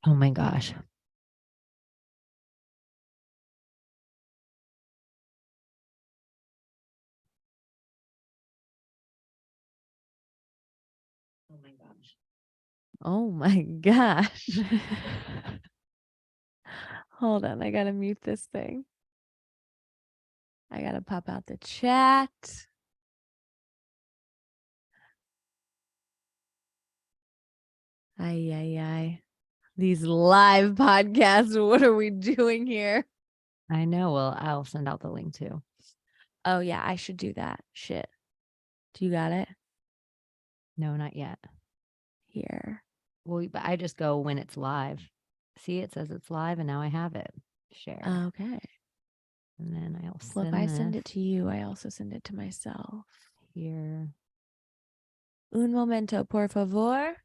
Oh my gosh. Oh my gosh. Oh my gosh. Hold on, I gotta mute this thing. I gotta pop out the chat. Ay. These live podcasts, what are we doing here? I know. Well, I'll send out the link too. Oh yeah, I should do that. Shit. Do you got it? No, not yet. Here. Well, but I just go when it's live. See, it says it's live and now I have it. Share. Okay. And then I'll Well, if send I this send it to you, I also send it to myself. here. Un momento, por favor.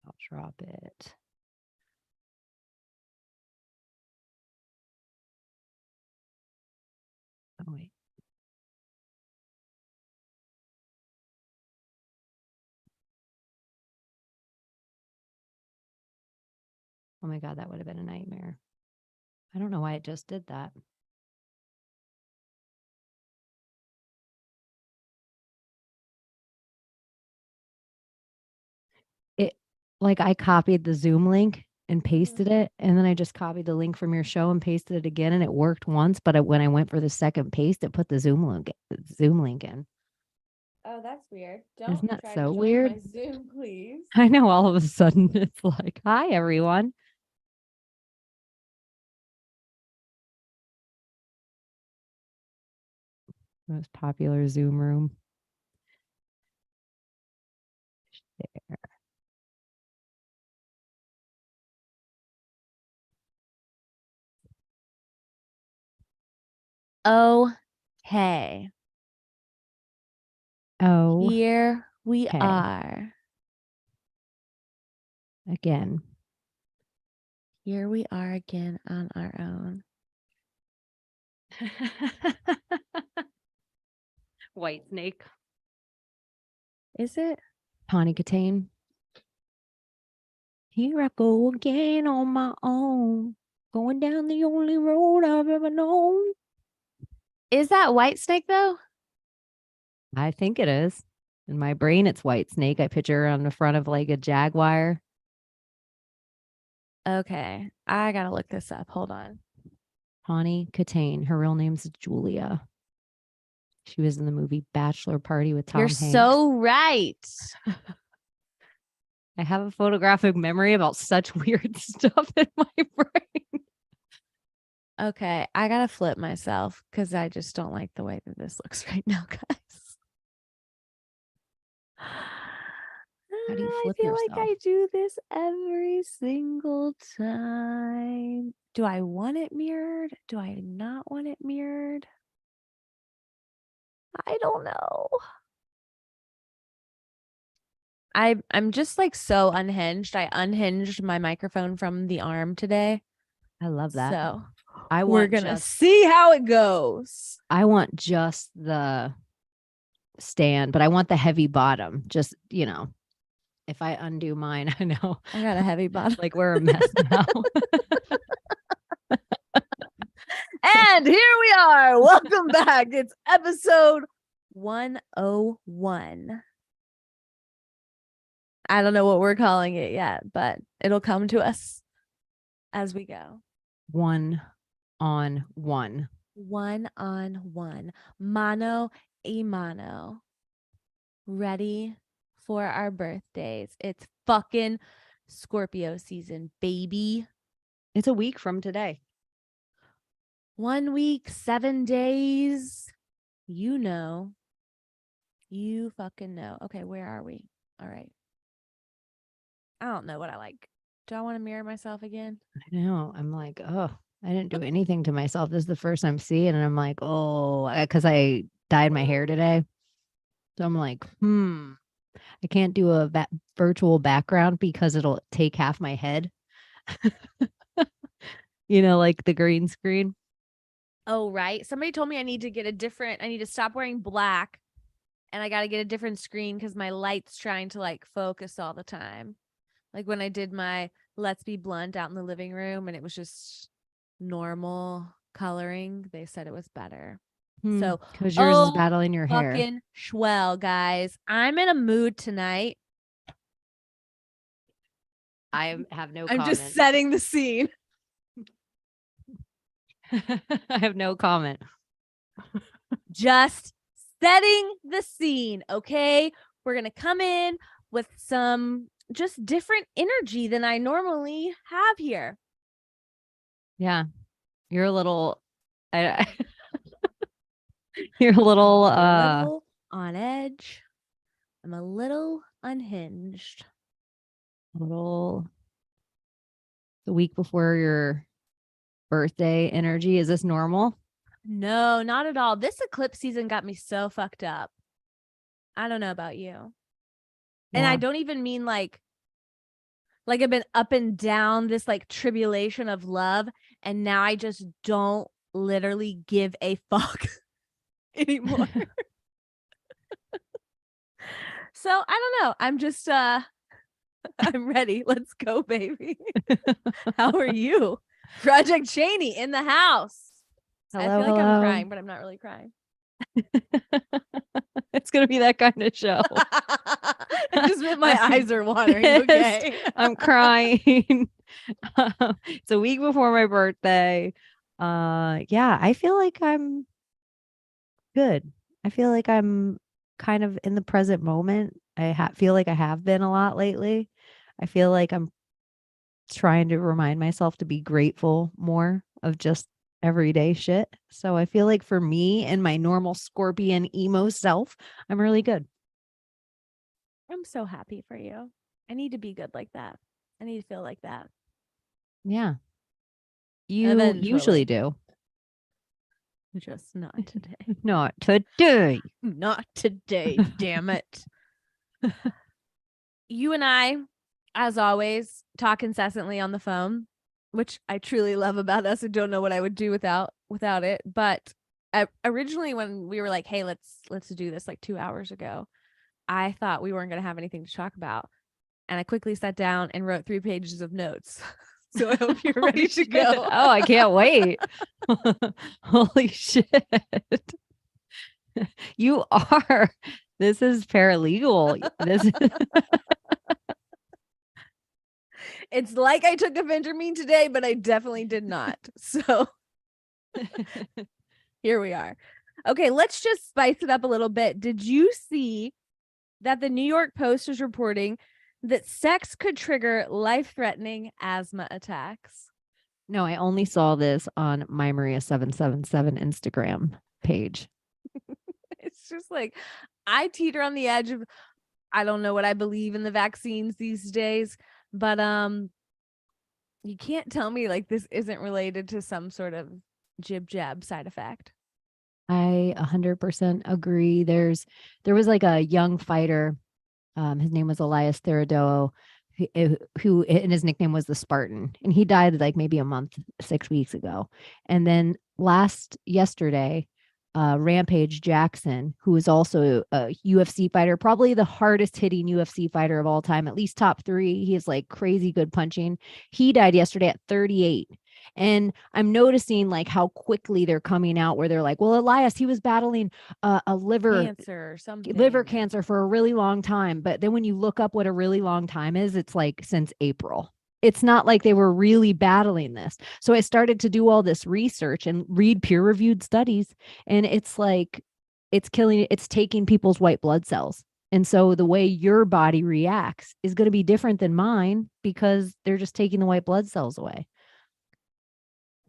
I'll drop it. Oh, wait. Oh my God, that would have been a nightmare. I don't know why it just did that. Like I copied the Zoom link and pasted it, and then I just copied the link from your show and pasted it again, and it worked once. But when I went for the second paste, it put the Zoom link in. Oh, that's weird. Isn't that so weird? My Zoom, please. I know. All of a sudden, it's like, "Hi, everyone." Most popular Zoom room. There. Okay. Oh, Here we okay. are. Again. Here we are again on our own. White Snake. Is it? Tawny Katane. Here I go again on my own, going down the only road I've ever known. Is that White Snake though? I think it is. In my brain, it's White Snake. I picture her on the front of like a jaguar. Okay. I gotta look this up. Hold on. Tawny Katane. Her real name's Julia. She was in the movie Bachelor Party with Tom You're Hanks. so right. I have a photographic memory about such weird stuff in my brain. Okay. I gotta flip myself because I just don't like the way that this looks right now, guys. How do you flip I feel yourself? like I do this every single time. Do I want it mirrored? Do I not want it mirrored? I don't know. I'm just like so unhinged. I unhinged my microphone from the arm today. I love that. So we're gonna see how it goes. I want just the stand, but I want the heavy bottom. Just, if I undo mine, I know. I got a heavy bottom. Like we're a mess now. And here we are. Welcome back. It's episode 101. I don't know what we're calling it yet, but it'll come to us as we go. 1 on 1. 1 on 1. Mano a mano. Ready for our birthdays. It's fucking Scorpio season, baby. It's a week from today. 1 week, 7 days. You know. You fucking know. Okay, where are we? All right. I don't know what I like. Do I want to mirror myself again? I know. I'm like, oh, I didn't do anything to myself. This is the first I'm seeing. And I'm like, oh, because I dyed my hair today. So I'm like, I can't do a virtual background because it'll take half my head. Like the green screen. Oh, right. Somebody told me I need to stop wearing black and I got to get a different screen because my light's trying to like focus all the time. Like when I did my Let's Be Blunt out in the living room and it was just normal coloring, they said it was better. So, because yours is battling your hair. fucking swell, guys. I'm in a mood tonight. I have no I'm comment. just setting the scene. I have no comment. Just setting the scene, okay? We're going to come in with some just different energy than I normally have here. Yeah. You're a little you're a little on edge. I'm a little unhinged. a little the week before your birthday energy. Is this normal? No, not at all. This eclipse season got me so fucked up. I don't know about you. And Yeah. I don't even mean like I've been up and down this like tribulation of love, and now I just don't literally give a fuck anymore. So I don't know. I'm just I'm ready. Let's go, baby. How are you? Project Cheney in the house. Hello, I feel like hello. I'm crying, but I'm not really crying. It's gonna be that kind of show. I just meant my eyes are watering. Okay. I'm crying. It's a week before my birthday. Yeah, I feel like I'm good. I feel like I'm kind of in the present moment. I feel like I have been a lot lately. I feel like I'm trying to remind myself to be grateful more of just everyday shit. So I feel like for me and my normal scorpion emo self, I'm really good. I'm so happy for you. I need to be good like that. I need to feel like that. Yeah. You Eventually. usually do. Just not today. Not today. Not today, damn it. You and I, as always, talk incessantly on the phone, which I truly love about us. I don't know what I would do without it. But originally, when we were like, "Hey, let's do this," like 2 hours ago, I thought we weren't going to have anything to talk about, and I quickly sat down and wrote 3 pages of notes. So I hope you're ready to go. Oh, I can't wait. Holy shit. You are. This is paralegal. This It's like I took a Venturine today, but I definitely did not. So here we are. Okay, let's just spice it up a little bit. Did you see that the New York Post is reporting that sex could trigger life-threatening asthma attacks? No, I only saw this on mymaria777 Instagram page. It's just like I teeter on the edge of I don't know what I believe in the vaccines these days, but you can't tell me like this isn't related to some sort of jib jab side effect. I 100% agree. There was like a young fighter. His name was Elias Theodoro, who and his nickname was the Spartan, and he died like maybe a month, 6 weeks ago. And then yesterday, Rampage Jackson, who is also a UFC fighter, probably the hardest hitting UFC fighter of all time, at least top 3. He is like crazy good punching. He died yesterday at 38. And I'm noticing like how quickly they're coming out where they're like, well, Elias, he was battling a liver cancer for a really long time. But then when you look up what a really long time is, it's like since April. It's not like they were really battling this. So I started to do all this research and read peer-reviewed studies. And it's like, it's taking people's white blood cells. And so the way your body reacts is going to be different than mine because they're just taking the white blood cells away.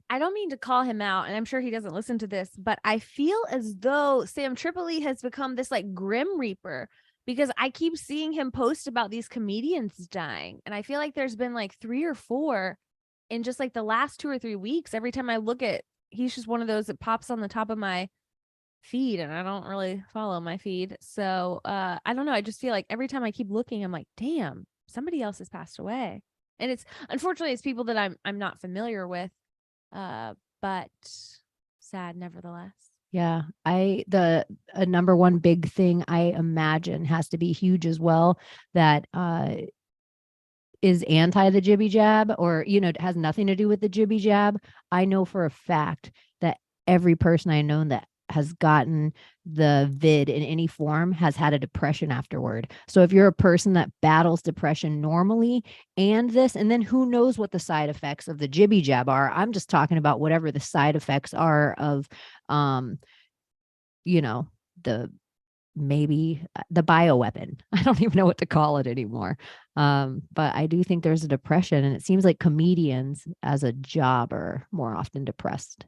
I don't mean to call him out, and I'm sure he doesn't listen to this, but I feel as though Sam Tripoli has become this like grim reaper because I keep seeing him post about these comedians dying. And I feel like there's been like 3 or 4 in just like the last 2 or 3 weeks. Every time I look at, he's just one of those that pops on the top of my feed, and I don't really follow my feed. So I don't know. I just feel like every time I keep looking, I'm like, damn, somebody else has passed away. And it's unfortunately it's people that I'm not familiar with. But sad nevertheless. Yeah, a number one big thing I imagine has to be huge as well, that is anti the jibby jab, or has nothing to do with the jibby jab. I know for a fact that every person I know that has gotten the vid in any form has had a depression afterward. So if you're a person that battles depression normally and this, and then who knows what the side effects of the jibby jab are. I'm just talking about whatever the side effects are of um you know the maybe the bioweapon. I don't even know what to call it anymore. But I do think there's a depression, and it seems like comedians as a job are more often depressed.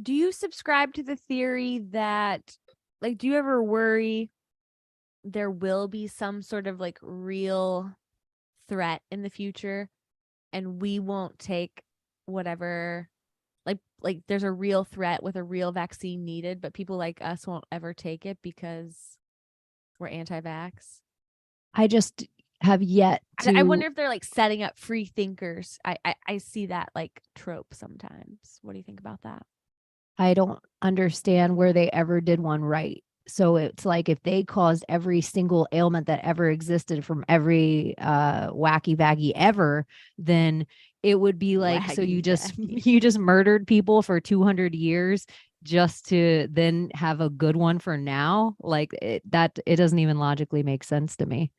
Do you subscribe to the theory that, like, do you ever worry there will be some sort of like real threat in the future and we won't take whatever, like there's a real threat with a real vaccine needed, but people like us won't ever take it because we're anti-vax? I just have yet I to. wonder if they're like setting up free thinkers. I see that like trope sometimes. What do you think about that? I don't understand where they ever did one right. So it's like if they caused every single ailment that ever existed from every wacky vaggy ever, then it would be like, so Waggy waggy. you just murdered people for 200 years just to then have a good one for now. Like it doesn't even logically make sense to me.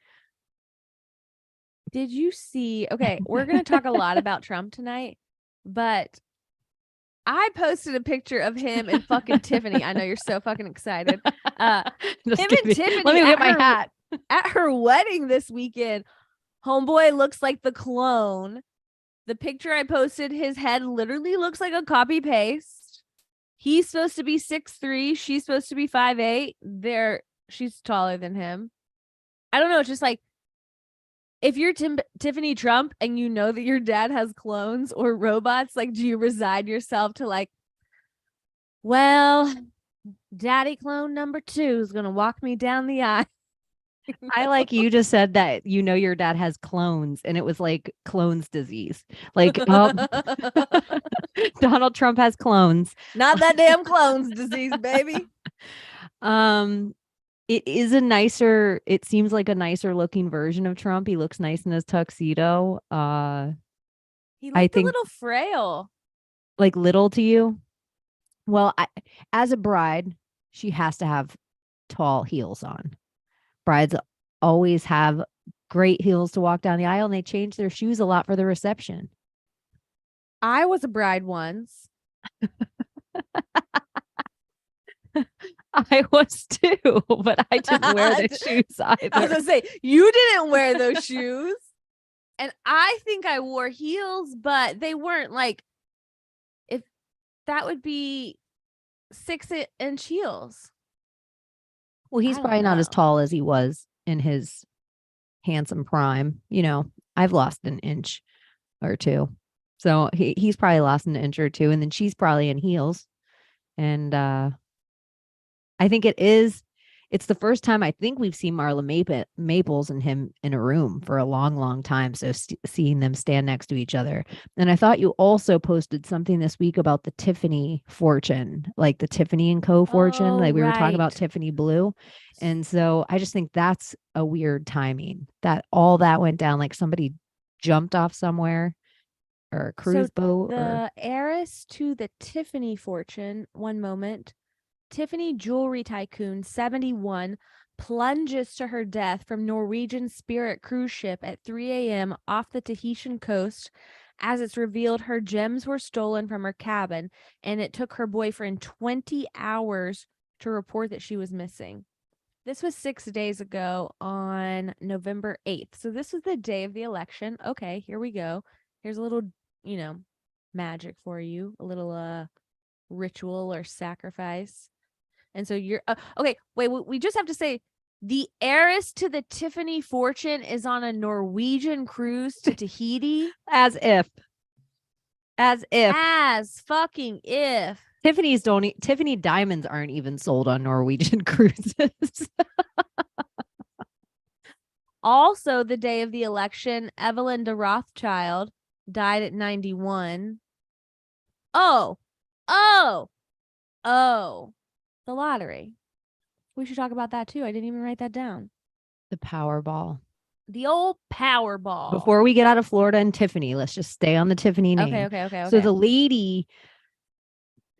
Did you see? Okay, we're going to talk a lot about Trump tonight, but I posted a picture of him and fucking Tiffany. I know you're so fucking excited. Uh Just him and kidding. Let Tiffany me get my hat. at her wedding this weekend. Homeboy looks like the clone. The picture I posted, his head literally looks like a copy paste. He's supposed to be 6'3", she's supposed to be 5'8". She's taller than him. I don't know, it's just like if you're Tiffany Trump and you know that your dad has clones or robots, like, do you resign yourself to like, well, daddy clone number 2 is gonna walk me down the aisle? I like you just said that your dad has clones, and it was like clones disease. Like, oh, Donald Trump has clones. Not that damn clones disease, baby. Um, it seems like a nicer looking version of Trump. He looks nice in his tuxedo. He I looked a think, little frail. like, little to you. Well, as a bride, she has to have tall heels on. Brides always have great heels to walk down the aisle, and they change their shoes a lot for the reception. I was a bride once. I was too, but I didn't wear the shoes I was either. gonna say, you didn't wear those shoes. And I think I wore heels, but they weren't like, if that would be 6-inch heels. Well, I he's don't probably not as know. tall as he was in his handsome prime. I've lost an inch or two. So he's probably lost an inch or two, and then she's probably in heels. And I think it's the first time I think we've seen Marla Maples and him in a room for a long, long time. So seeing them stand next to each other. And I thought you also posted something this week about the Tiffany fortune, like the Tiffany and Co. fortune. Oh, Like we were talking about right. Tiffany Blue. And so I just think that's a weird timing that all that went down. Like somebody jumped off somewhere, or a So cruise boat, or the heiress to the Tiffany fortune, one moment, Tiffany jewelry tycoon 71 plunges to her death from Norwegian Spirit cruise ship at 3 a.m. off the Tahitian coast as it's revealed her gems were stolen from her cabin, and it took her boyfriend 20 hours to report that she was missing. This was 6 days ago on November 8th. So this was the day of the election. Okay, here we go. Here's a little, you know, magic for you, a little ritual or sacrifice. And so you're okay. Wait, we just have to say the heiress to the Tiffany fortune is on a Norwegian cruise to Tahiti. as if, As fucking if. Tiffany diamonds aren't even sold on Norwegian cruises. Also, the day of the election, Evelyn de Rothschild died at 91. Oh, oh, Oh, the lottery. We should talk about that too. I didn't even write that down. The Powerball. The old Powerball. Before we get out of Florida and Tiffany, let's just stay on the Tiffany name. Okay. So the lady,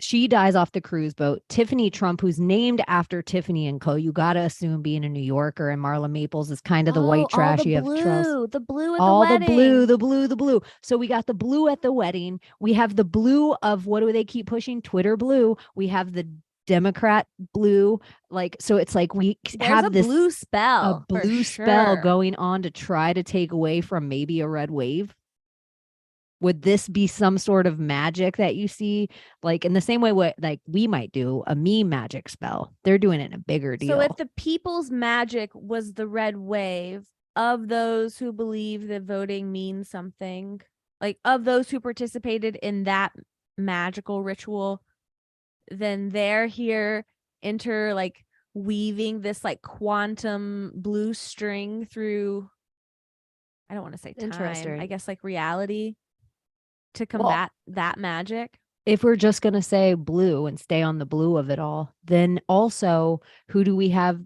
she dies off the cruise boat. Tiffany Trump, who's named after Tiffany and Co. You got to assume being a New Yorker, and Marla Maples is kind of the white trash. You have Charles. The blue at All the wedding. the blue. So we got the blue at the wedding. We have the blue of, what do they keep pushing? Twitter blue. We have the Democrat blue. Like, so it's like There's have a this blue spell. a blue spell going on to try to take away from maybe a red wave. Would this be some sort of magic that you see, like in the same way what like we might do a meme magic spell? They're doing it in a bigger deal. So if the people's magic was the red wave of those who believe that voting means something, like of those who participated in that magical ritual, then they're here like weaving this like quantum blue string through, I don't want to say time, I guess like reality, to combat that magic. If we're just going to say blue and stay on the blue of it all, then also who do we have?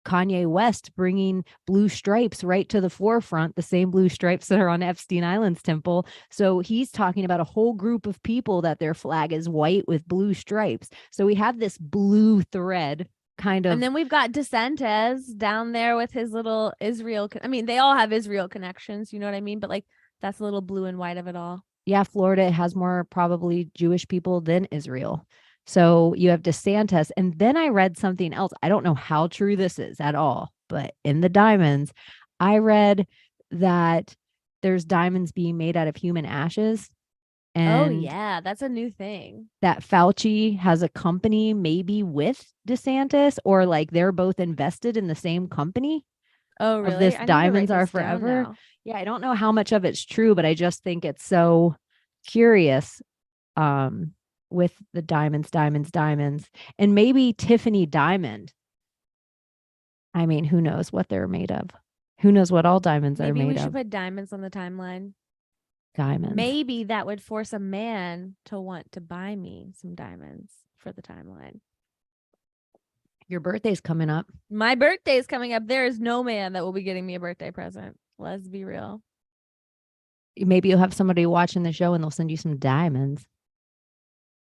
Kanye West bringing blue stripes right to the forefront, the same blue stripes that are on Epstein Island's temple. So he's talking about a whole group of people that their flag is white with blue stripes. So we have this blue thread kind of. And then we've got DeSantis down there with his little Israel. I mean, they all have Israel connections, you know what I mean? But like, that's a little blue and white of it all. Yeah, Florida has more probably Jewish people than Israel. So you have DeSantis. And then I read something else. I don't know how true this is at all, but in the diamonds, I read that there's diamonds being made out of human ashes. And yeah, that's a new thing. That Fauci has a company maybe with DeSantis, or like they're both invested in the same company. Oh, really? Of this diamonds are forever. Yeah, I don't know how much of it's true, but I just think it's so curious with the diamonds. And maybe Tiffany Diamond. I mean, who knows what they're made of? Who knows what all diamonds are made of? Maybe we should put diamonds on the timeline. Diamonds. Maybe that would force a man to want to buy me some diamonds for the timeline. Your birthday's coming up. My birthday's coming up. There is no man that will be getting me a birthday present. Let's be real. Maybe you'll have somebody watching the show and they'll send you some diamonds.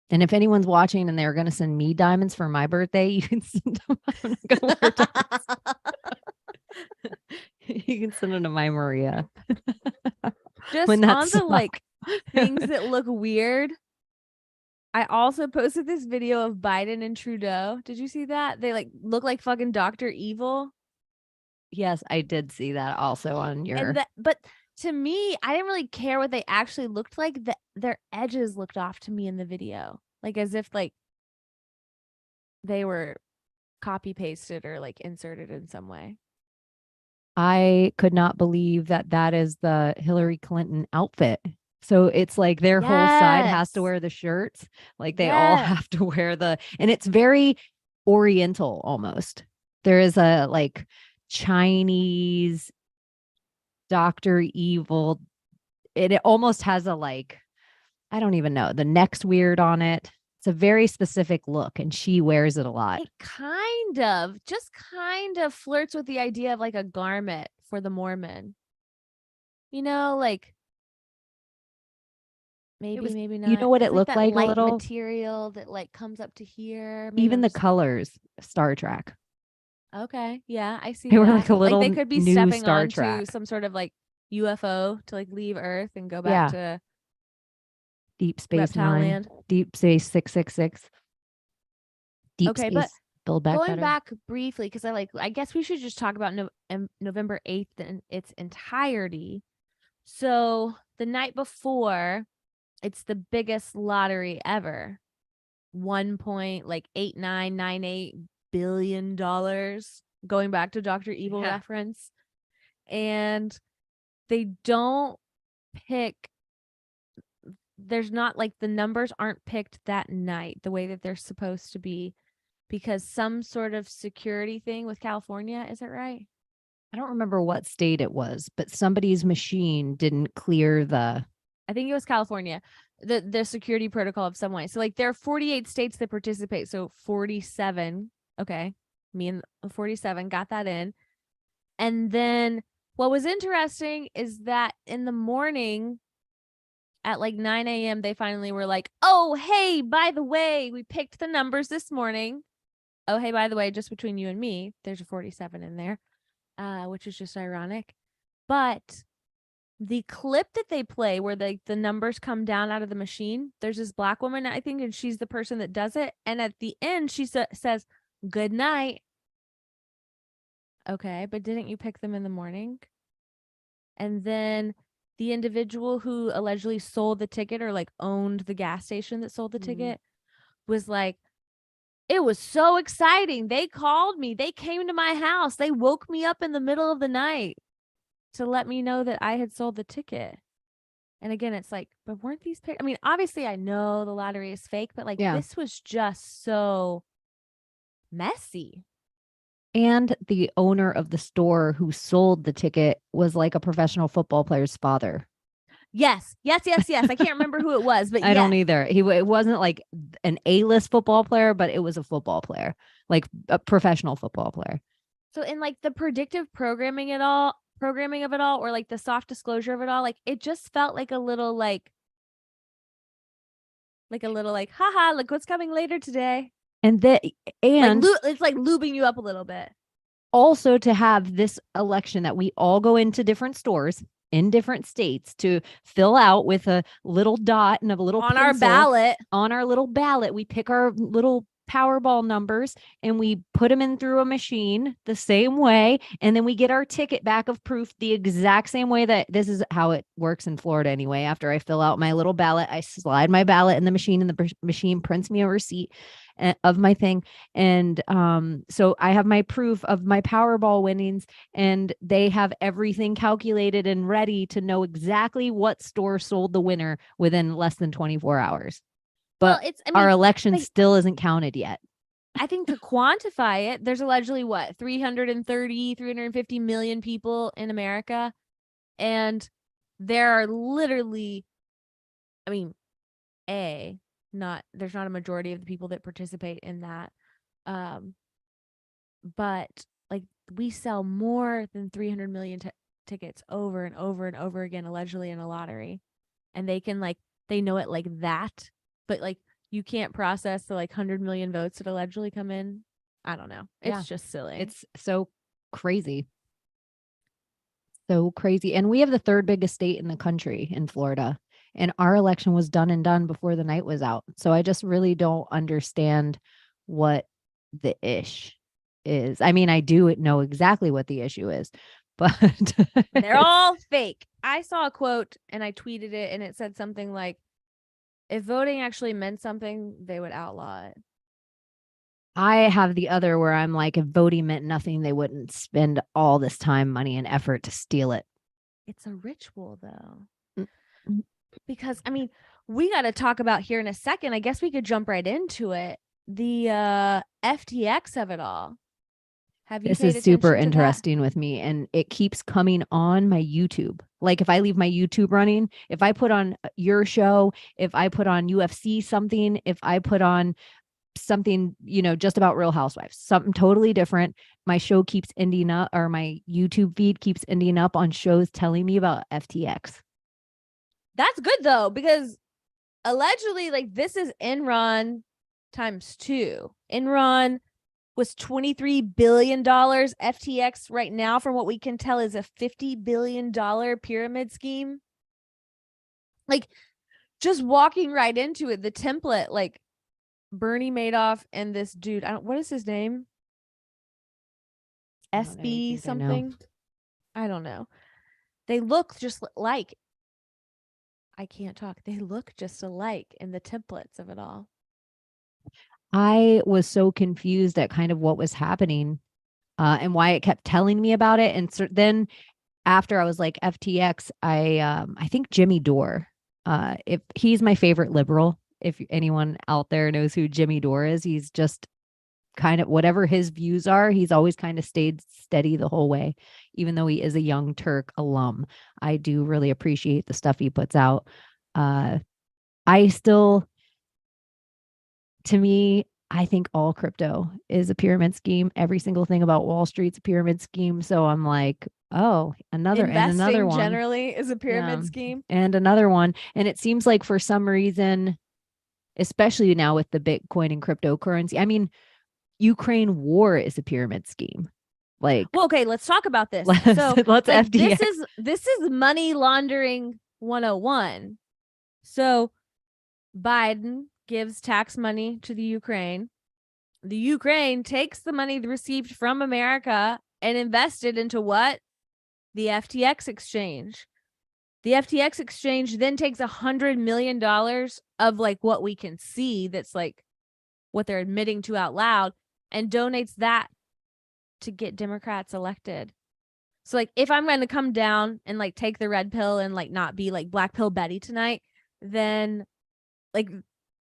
And if anyone's watching and they're going to send me diamonds for my birthday, you can send them. I'm not gonna wear diamonds. You can send them to my Maria. Just on the like things that look weird. I also posted this video of Biden and Trudeau. Did you see that? They like look like fucking Dr. Evil. Yes, I did see that also on your. But to me, I didn't really care what they actually looked like. Their edges looked off to me in the video, like as if like they were copy pasted or like inserted in some way. I could not believe that is the Hillary Clinton outfit. So it's like their whole side has to wear the shirts. Like they all have to wear and it's very Oriental almost. There is a like Chinese Dr. Evil. It almost has a like, I don't even know. The neck's weird on it. It's a very specific look and she wears it a lot. It kind of flirts with the idea of like a garment for the Mormon. You know, like maybe not. You know what it looked like a little? Material that like comes up to here. Maybe even the colors, Star Trek. Okay, yeah, I see. They were like a little like they could be new stepping Star onto Trek. some sort of like UFO to like leave Earth and go back to Deep Space Reptile Nine, Land. Deep Space 666. Deep okay, Space but Build Back going Better. back briefly, because I guess we should just talk about November 8th in its entirety. So the night before, it's the biggest lottery ever. 1.8998 billion dollars, going back to Dr. Evil reference. And they don't pick, there's not like the numbers aren't picked that night the way that they're supposed to be because some sort of security thing with California. Is it right? I don't remember what state it was, but somebody's machine didn't clear I think it was California. the security protocol of some way. So like there are 48 states that participate. So 47. Okay. Me and 47 got that in. And then what was interesting is that in the morning at like 9 a.m., they finally were like, oh, hey, by the way, we picked the numbers this morning. Oh, hey, by the way, just between you and me, there's a 47 in there, which is just ironic. But the clip that they play where the numbers come down out of the machine, there's this black woman, I think, and she's the person that does it. And at the end, she says, good night. Okay, but didn't you pick them in the morning? And then the individual who allegedly sold the ticket or like owned the gas station that sold the ticket was like, it was so exciting. They called me. They came to my house. They woke me up in the middle of the night to let me know that I had sold the ticket. And again, it's like, but weren't these I mean, obviously I know the lottery is fake, but like this was just so messy. And the owner of the store who sold the ticket was like a professional football player's father. Yes. I can't remember who it was, but I don't either. It wasn't like an A-list football player, but it was a football player, like a professional football player. So in like the predictive programming of it all, or like the soft disclosure of it all, like it just felt like a little like haha, look what's coming later today. And it's like lubing you up a little bit. Also to have this election that we all go into different stores in different states to fill out with a little dot and a little on our ballot. On our little ballot, we pick our little Powerball numbers and we put them in through a machine the same way. And then we get our ticket back of proof the exact same way. That this is how it works in Florida anyway. After I fill out my little ballot, I slide my ballot in the machine and the machine prints me a receipt of my thing. And so I have my proof of my Powerball winnings, and they have everything calculated and ready to know exactly what store sold the winner within less than 24 hours. But our election still isn't counted yet. I think to quantify it, there's allegedly 350 million people in America. And there are literally, there's not a majority of the people that participate in that. But like we sell more than 300 million tickets over and over and over again, allegedly in a lottery. And they can they know it like that. But like you can't process the 100 million votes that allegedly come in. I don't know. It's just silly. It's so crazy. So crazy. And we have the third biggest state in the country in Florida. And our election was done and done before the night was out. So I just really don't understand what the ish is. I mean, I do know exactly what the issue is, but they're all fake. I saw a quote and I tweeted it and it said something like, if voting actually meant something, they would outlaw it. I have the other where I'm like, if voting meant nothing, they wouldn't spend all this time, money, and effort to steal it. It's a ritual, though. Because, we got to talk about here in a second. I guess we could jump right into it. The FTX of it all. This is super interesting with me, and it keeps coming on my YouTube. Like if I leave my YouTube running, if I put on your show, if I put on UFC something, if I put on something, just about Real Housewives, something totally different, my show keeps ending up, or my YouTube feed keeps ending up on shows telling me about FTX. That's good though, because allegedly, this is Enron times 2. Enron was $23 billion. FTX right now, from what we can tell, is a $50 billion pyramid scheme. Just walking right into it, the template, Bernie Madoff and this dude, what is his name? SB something? I don't know. They look just like, I can't talk. They look just alike in the templates of it all. I was so confused at kind of what was happening and why it kept telling me about it. And so then after I was like FTX, I think Jimmy Dore, if he's my favorite liberal, if anyone out there knows who Jimmy Dore is, he's just kind of whatever his views are. He's always kind of stayed steady the whole way, even though he is a Young Turk alum. I do really appreciate the stuff he puts out. I still, to me, I think all crypto is a pyramid scheme. Every single thing about Wall Street's a pyramid scheme. So I'm like, oh, another Investing one. generally is a Yeah. pyramid scheme. And another one. And it seems like for some reason, especially now with the Bitcoin and cryptocurrency, I mean, Ukraine war is a pyramid scheme. Like, Well, okay, let's talk about this. let's So, let's like FDX. this is money laundering 101. So, Biden gives tax money to the Ukraine. The Ukraine takes the money received from America and invested into what? The FTX exchange. The FTX exchange then takes $100 million of like what we can see that's like what they're admitting to out loud and donates that to get Democrats elected. So like if I'm going to come down and like take the red pill and like not be like black pill Betty tonight, then like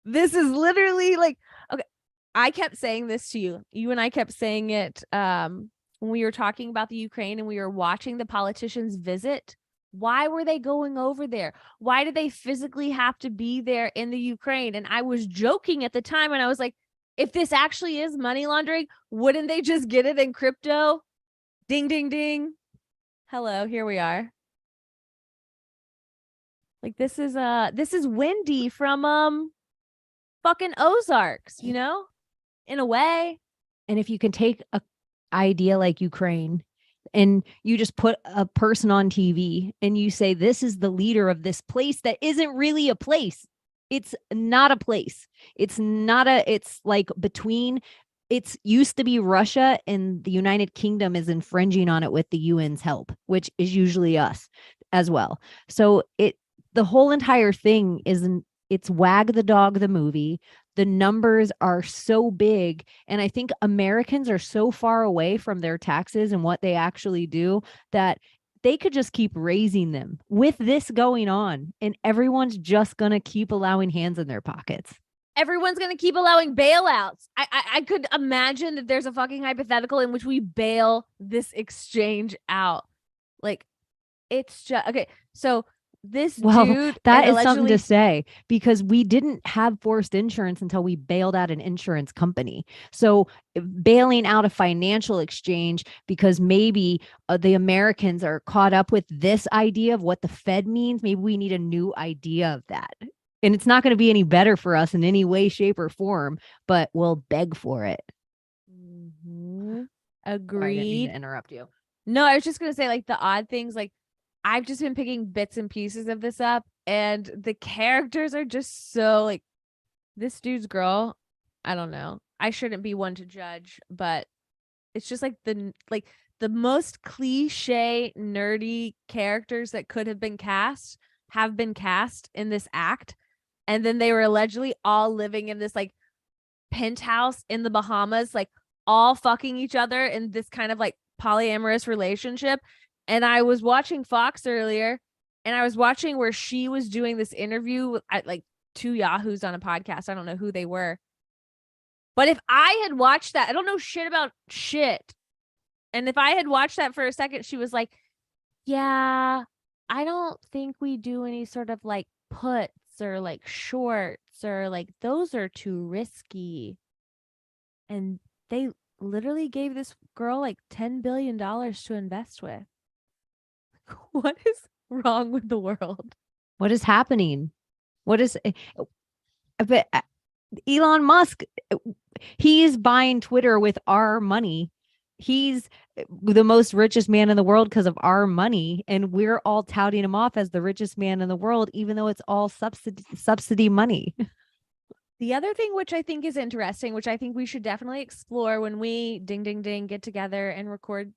this is literally like okay, I kept saying this to you. You and I kept saying it when we were talking about the Ukraine and we were watching the politicians visit. Why were they going over there? Why did they physically have to be there in the Ukraine? And I was joking at the time and I was like, if this actually is money laundering, wouldn't they just get it in crypto? Ding, ding, ding. Hello, here we are. Like this is Wendy from fucking Ozarks, you know? In a way. And if you can take a idea like Ukraine and you just put a person on TV and you say, this is the leader of this place that isn't really a place. It's not a place. It's not a, it's like between, it's used to be Russia and the United Kingdom is infringing on it with the UN's help, which is usually us as well. So the whole entire thing it's Wag the Dog, the movie. The numbers are so big. And I think Americans are so far away from their taxes and what they actually do that they could just keep raising them with this going on. And everyone's just going to keep allowing hands in their pockets. Everyone's going to keep allowing bailouts. I could imagine that there's a fucking hypothetical in which we bail this exchange out. Like, it's just okay. So this dude that is allegedly something to say because we didn't have forced insurance until we bailed out an insurance company. So bailing out a financial exchange because maybe the Americans are caught up with this idea of what the Fed means. Maybe we need a new idea of that. And it's not going to be any better for us in any way, shape, or form, but we'll beg for it. Agreed. Sorry, I didn't mean to interrupt you. No, I was just going to say like the odd things like I've just been picking bits and pieces of this up and the characters are just so like this dude's girl. I don't know. I shouldn't be one to judge, but it's just like the most cliche nerdy characters that could have been cast in this act. And then they were allegedly all living in this like penthouse in the Bahamas, like all fucking each other in this kind of like polyamorous relationship. And I was watching Fox earlier and I was watching where she was doing this interview with like two yahoos on a podcast. I don't know who they were. But if I had watched that, I don't know shit about shit. And if I had watched that for a second, she was like, yeah, I don't think we do any sort of like puts or like shorts or like those are too risky. And they literally gave this girl like $10 billion to invest with. What is wrong with the world? What is happening? What is, but Elon Musk, he's buying Twitter with our money. He's the most richest man in the world because of our money. And we're all touting him off as the richest man in the world, even though it's all subsidy money. The other thing, which I think is interesting, which I think we should definitely explore when we ding, ding, ding, get together and record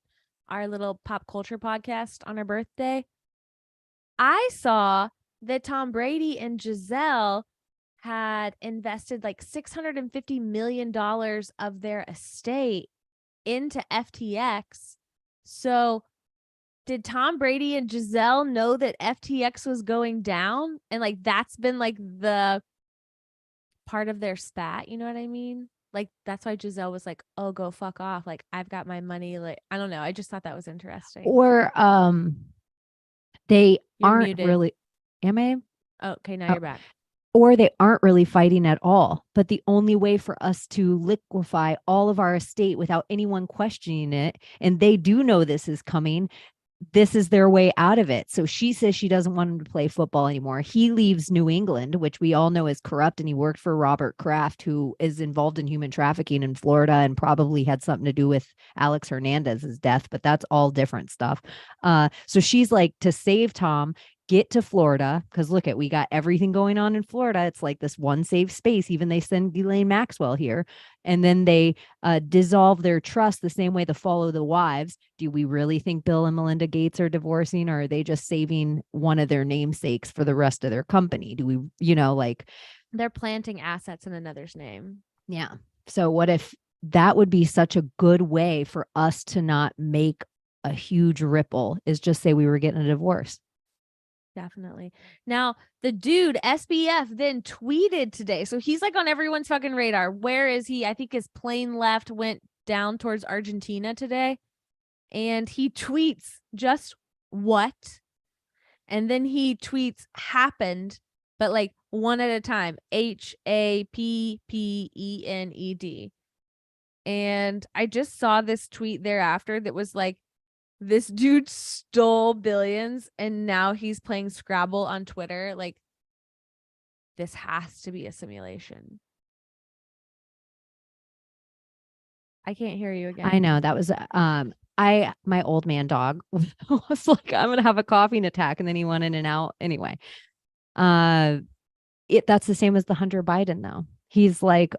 our little pop culture podcast on our birthday. I saw that Tom Brady and Giselle had invested like $650 million of their estate into FTX. So did Tom Brady and Giselle know that FTX was going down? And like that's been like the part of their spat, you know what I mean? Like that's why Giselle was like, "Oh, go fuck off. Like I've got my money." Like I don't know. I just thought that was interesting. Or they You're aren't muted. really. Am I? Oh, okay, now Oh, you're back. or they aren't really fighting at all. But the only way for us to liquefy all of our estate without anyone questioning it, and they do know this is coming, this is their way out of it. So she says she doesn't want him to play football anymore. He leaves New England, which we all know is corrupt, and he worked for Robert Kraft, who is involved in human trafficking in Florida and probably had something to do with Alex Hernandez's death, but that's all different stuff. So she's like, to save Tom, get to Florida, because look at, we got everything going on in Florida. It's like this one safe space. Even they send Ghislaine Maxwell here, and then they dissolve their trust the same way to Follow the Wives. Do we really think Bill and Melinda Gates are divorcing, or are they just saving one of their namesakes for the rest of their company? Do we, like, they're planting assets in another's name. yeah. So what if that would be such a good way for us to not make a huge ripple, is just say we were getting a divorce? Definitely. Now, the dude, SBF, then tweeted today. So he's like on everyone's fucking radar. Where is he? I think his plane left, went down towards Argentina today. And he tweets just what? And then he tweets happened, but like one at a time. HAPPENED. And I just saw this tweet thereafter that was like, this dude stole billions and now he's playing Scrabble on Twitter. Like, this has to be a simulation. I can't hear you again. I know that was my old man dog was like, I'm gonna have a coughing attack, and then he went in and out anyway. That's the same as the Hunter Biden though. He's like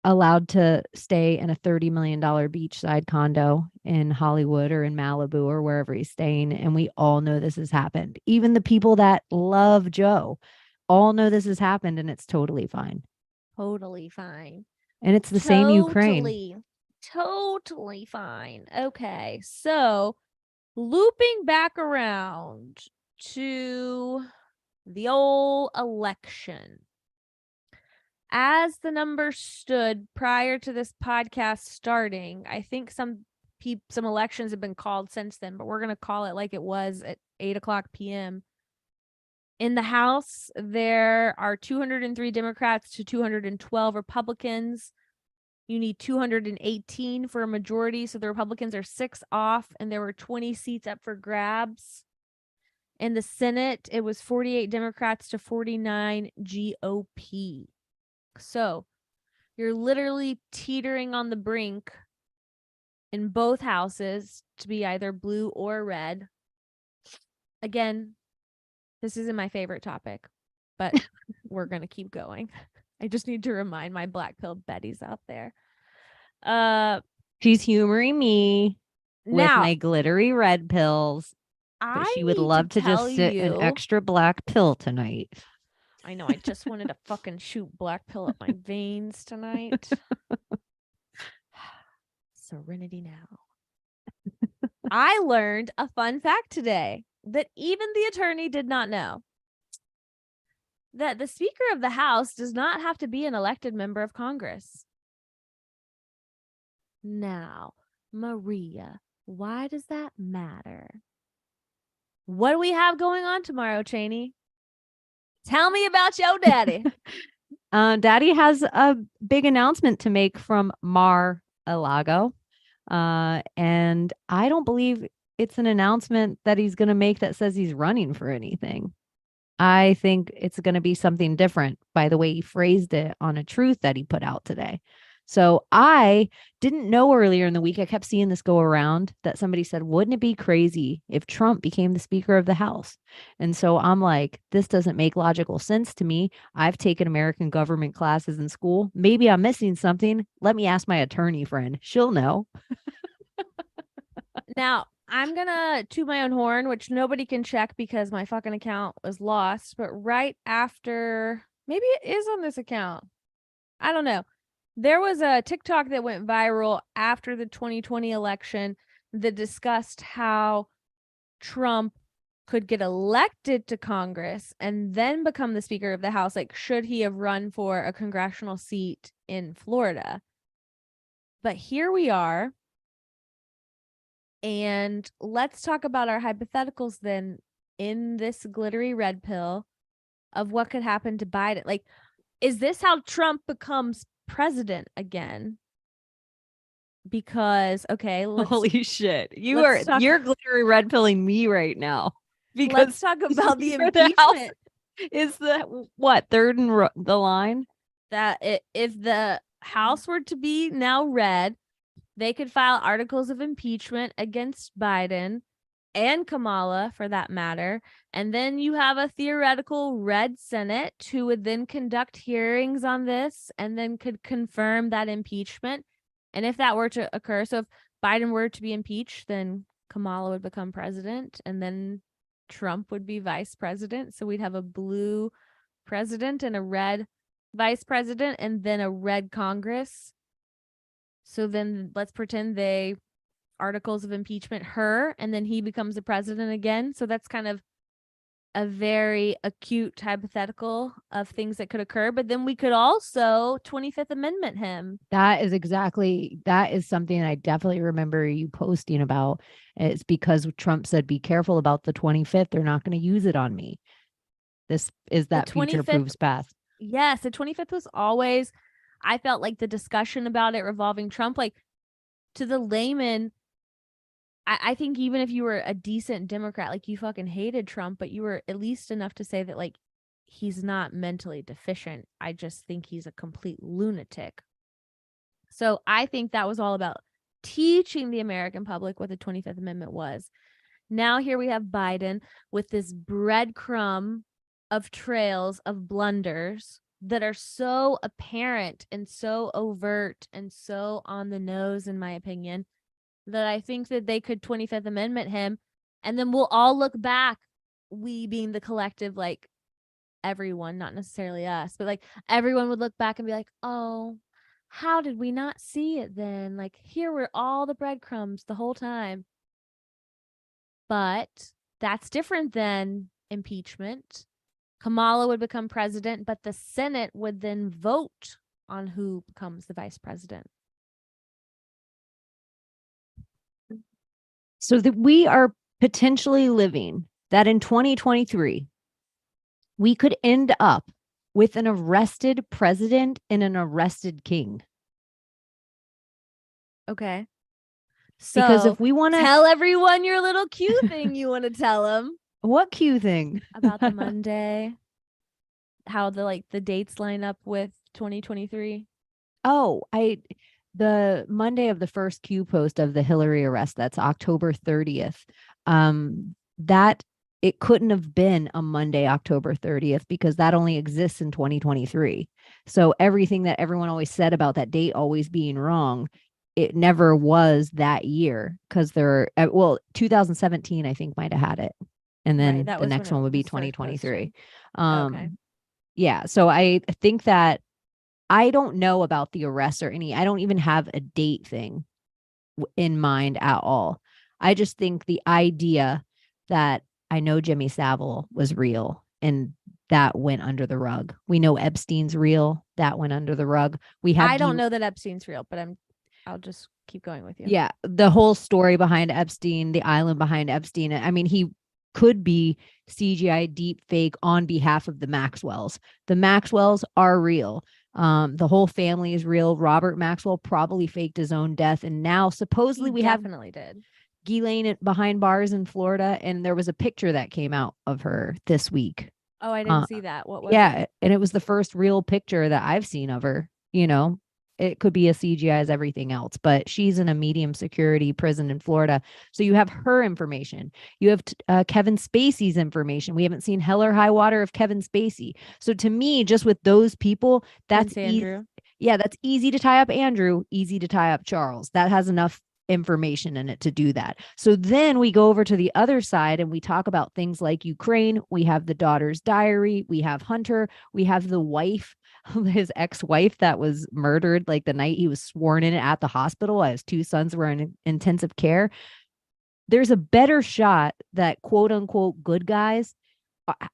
allowed to stay in a $30 million beachside condo in Hollywood or in Malibu or wherever he's staying. And we all know this has happened. Even the people that love Joe all know this has happened, and it's totally fine. Totally fine. And it's the same Ukraine. Totally fine. Okay. So looping back around to the old election. As the numbers stood prior to this podcast starting, I think some elections have been called since then, but we're going to call it like it was at 8:00 p.m. In the House, there are 203 Democrats to 212 Republicans. You need 218 for a majority, so the Republicans are 6 off, and there were 20 seats up for grabs. In the Senate, it was 48 Democrats to 49 GOP. So you're literally teetering on the brink in both houses to be either blue or red. Again, this isn't my favorite topic, but we're going to keep going. I just need to remind my black pill Betty's out there. She's humoring me with now, my glittery red pills, but she would love to just sit an extra black pill tonight. I know. I just wanted to fucking shoot black pill up my veins tonight. Serenity now. I learned a fun fact today that even the attorney did not know. That the Speaker of the House does not have to be an elected member of Congress. Now, Maria, why does that matter? What do we have going on tomorrow, Cheney? Tell me about your daddy. Daddy has a big announcement to make from Mar-a-Lago. And I don't believe it's an announcement that he's going to make that says he's running for anything. I think it's going to be something different by the way he phrased it on a truth that he put out today. So I didn't know earlier in the week, I kept seeing this go around that somebody said, wouldn't it be crazy if Trump became the Speaker of the House? And so I'm like, this doesn't make logical sense to me. I've taken American government classes in school. Maybe I'm missing something. Let me ask my attorney friend. She'll know. Now, I'm going to toot my own horn, which nobody can check because my fucking account was lost. But right after, maybe it is on this account. I don't know. There was a TikTok that went viral after the 2020 election that discussed how Trump could get elected to Congress and then become the Speaker of the House. Like, should he have run for a congressional seat in Florida? But here we are. And let's talk about our hypotheticals then in this glittery red pill. of what could happen to Biden. Like, is this how Trump becomes president again? Because Holy shit. let's talk You're glittery red pilling me right now. let's Because talk about the you're the house impeachment. is the what, third in the line? That if the House were to be now red, they could file articles of impeachment against Biden and Kamala for that matter. And then you have a theoretical red Senate who would then conduct hearings on this and then could confirm that impeachment. And if that were to occur, so if Biden were to be impeached, then Kamala would become president and then Trump would be vice president. So we'd have a blue president and a red vice president and then a red Congress. So then let's pretend they articles of impeachment her and then he becomes the president again. So that's kind of a very acute hypothetical of things that could occur. But then we could also 25th Amendment him. That is something I definitely remember you posting about. It's because Trump said, be careful about the 25th. They're not going to use it on me. This is that future proves past. Yes, the 25th was always, I felt like the discussion about it revolving Trump, like to the layman, I think even if you were a decent Democrat, like you fucking hated Trump, but you were at least enough to say that like he's not mentally deficient. I just think he's a complete lunatic. So I think that was all about teaching the American public what the 25th Amendment was. Now here we have Biden with this breadcrumb of trails of blunders that are so apparent and so overt and so on the nose, in my opinion, that I think that they could 25th Amendment him. And then we'll all look back, we being the collective, like everyone, not necessarily us, but like everyone would look back and be like, oh, how did we not see it then? Like here were all the breadcrumbs the whole time. But that's different than impeachment. Kamala would become president, but the Senate would then vote on who becomes the vice president. So that we are potentially living that in 2023, we could end up with an arrested president and an arrested king. Okay. So because if we want to tell everyone your little Q thing you want to tell them. What Q thing? About the Monday, how the dates line up with 2023. Oh, the Monday of the first Q post of the Hillary arrest, that's October 30th. That it couldn't have been a Monday, October 30th, because that only exists in 2023. So everything that everyone always said about that date always being wrong, it never was that year, because 2017, I think, might have had it. And then the next one would be 2023. Okay. Yeah. So I think that I don't know about the arrest or I don't even have a date thing in mind at all. I just think the idea that I know Jimmy Savile was real and that went under the rug. We know Epstein's real. That went under the rug. I don't know that Epstein's real, but I'll just keep going with you. Yeah. The whole story behind Epstein, the island behind Epstein. I mean, he could be CGI deep fake on behalf of the Maxwells. The Maxwells are real. The whole family is real. Robert Maxwell probably faked his own death. And now supposedly he definitely did. Ghislaine behind bars in Florida. And there was a picture that came out of her this week. Oh, I didn't see that. What was it? And it was the first real picture that I've seen of her. It could be a CGI as everything else, but she's in a medium security prison in Florida. So you have her information. You have Kevin Spacey's information. We haven't seen hell or high water of Kevin Spacey. So to me, just with those people, that's Andrew. That's easy to tie up Andrew, easy to tie up Charles. That has enough information in it to do that. So then we go over to the other side and we talk about things like Ukraine. We have the daughter's diary. We have Hunter. We have the wife, his ex-wife that was murdered like the night he was sworn in at the hospital as two sons were in intensive care. There's a better shot that quote unquote good guys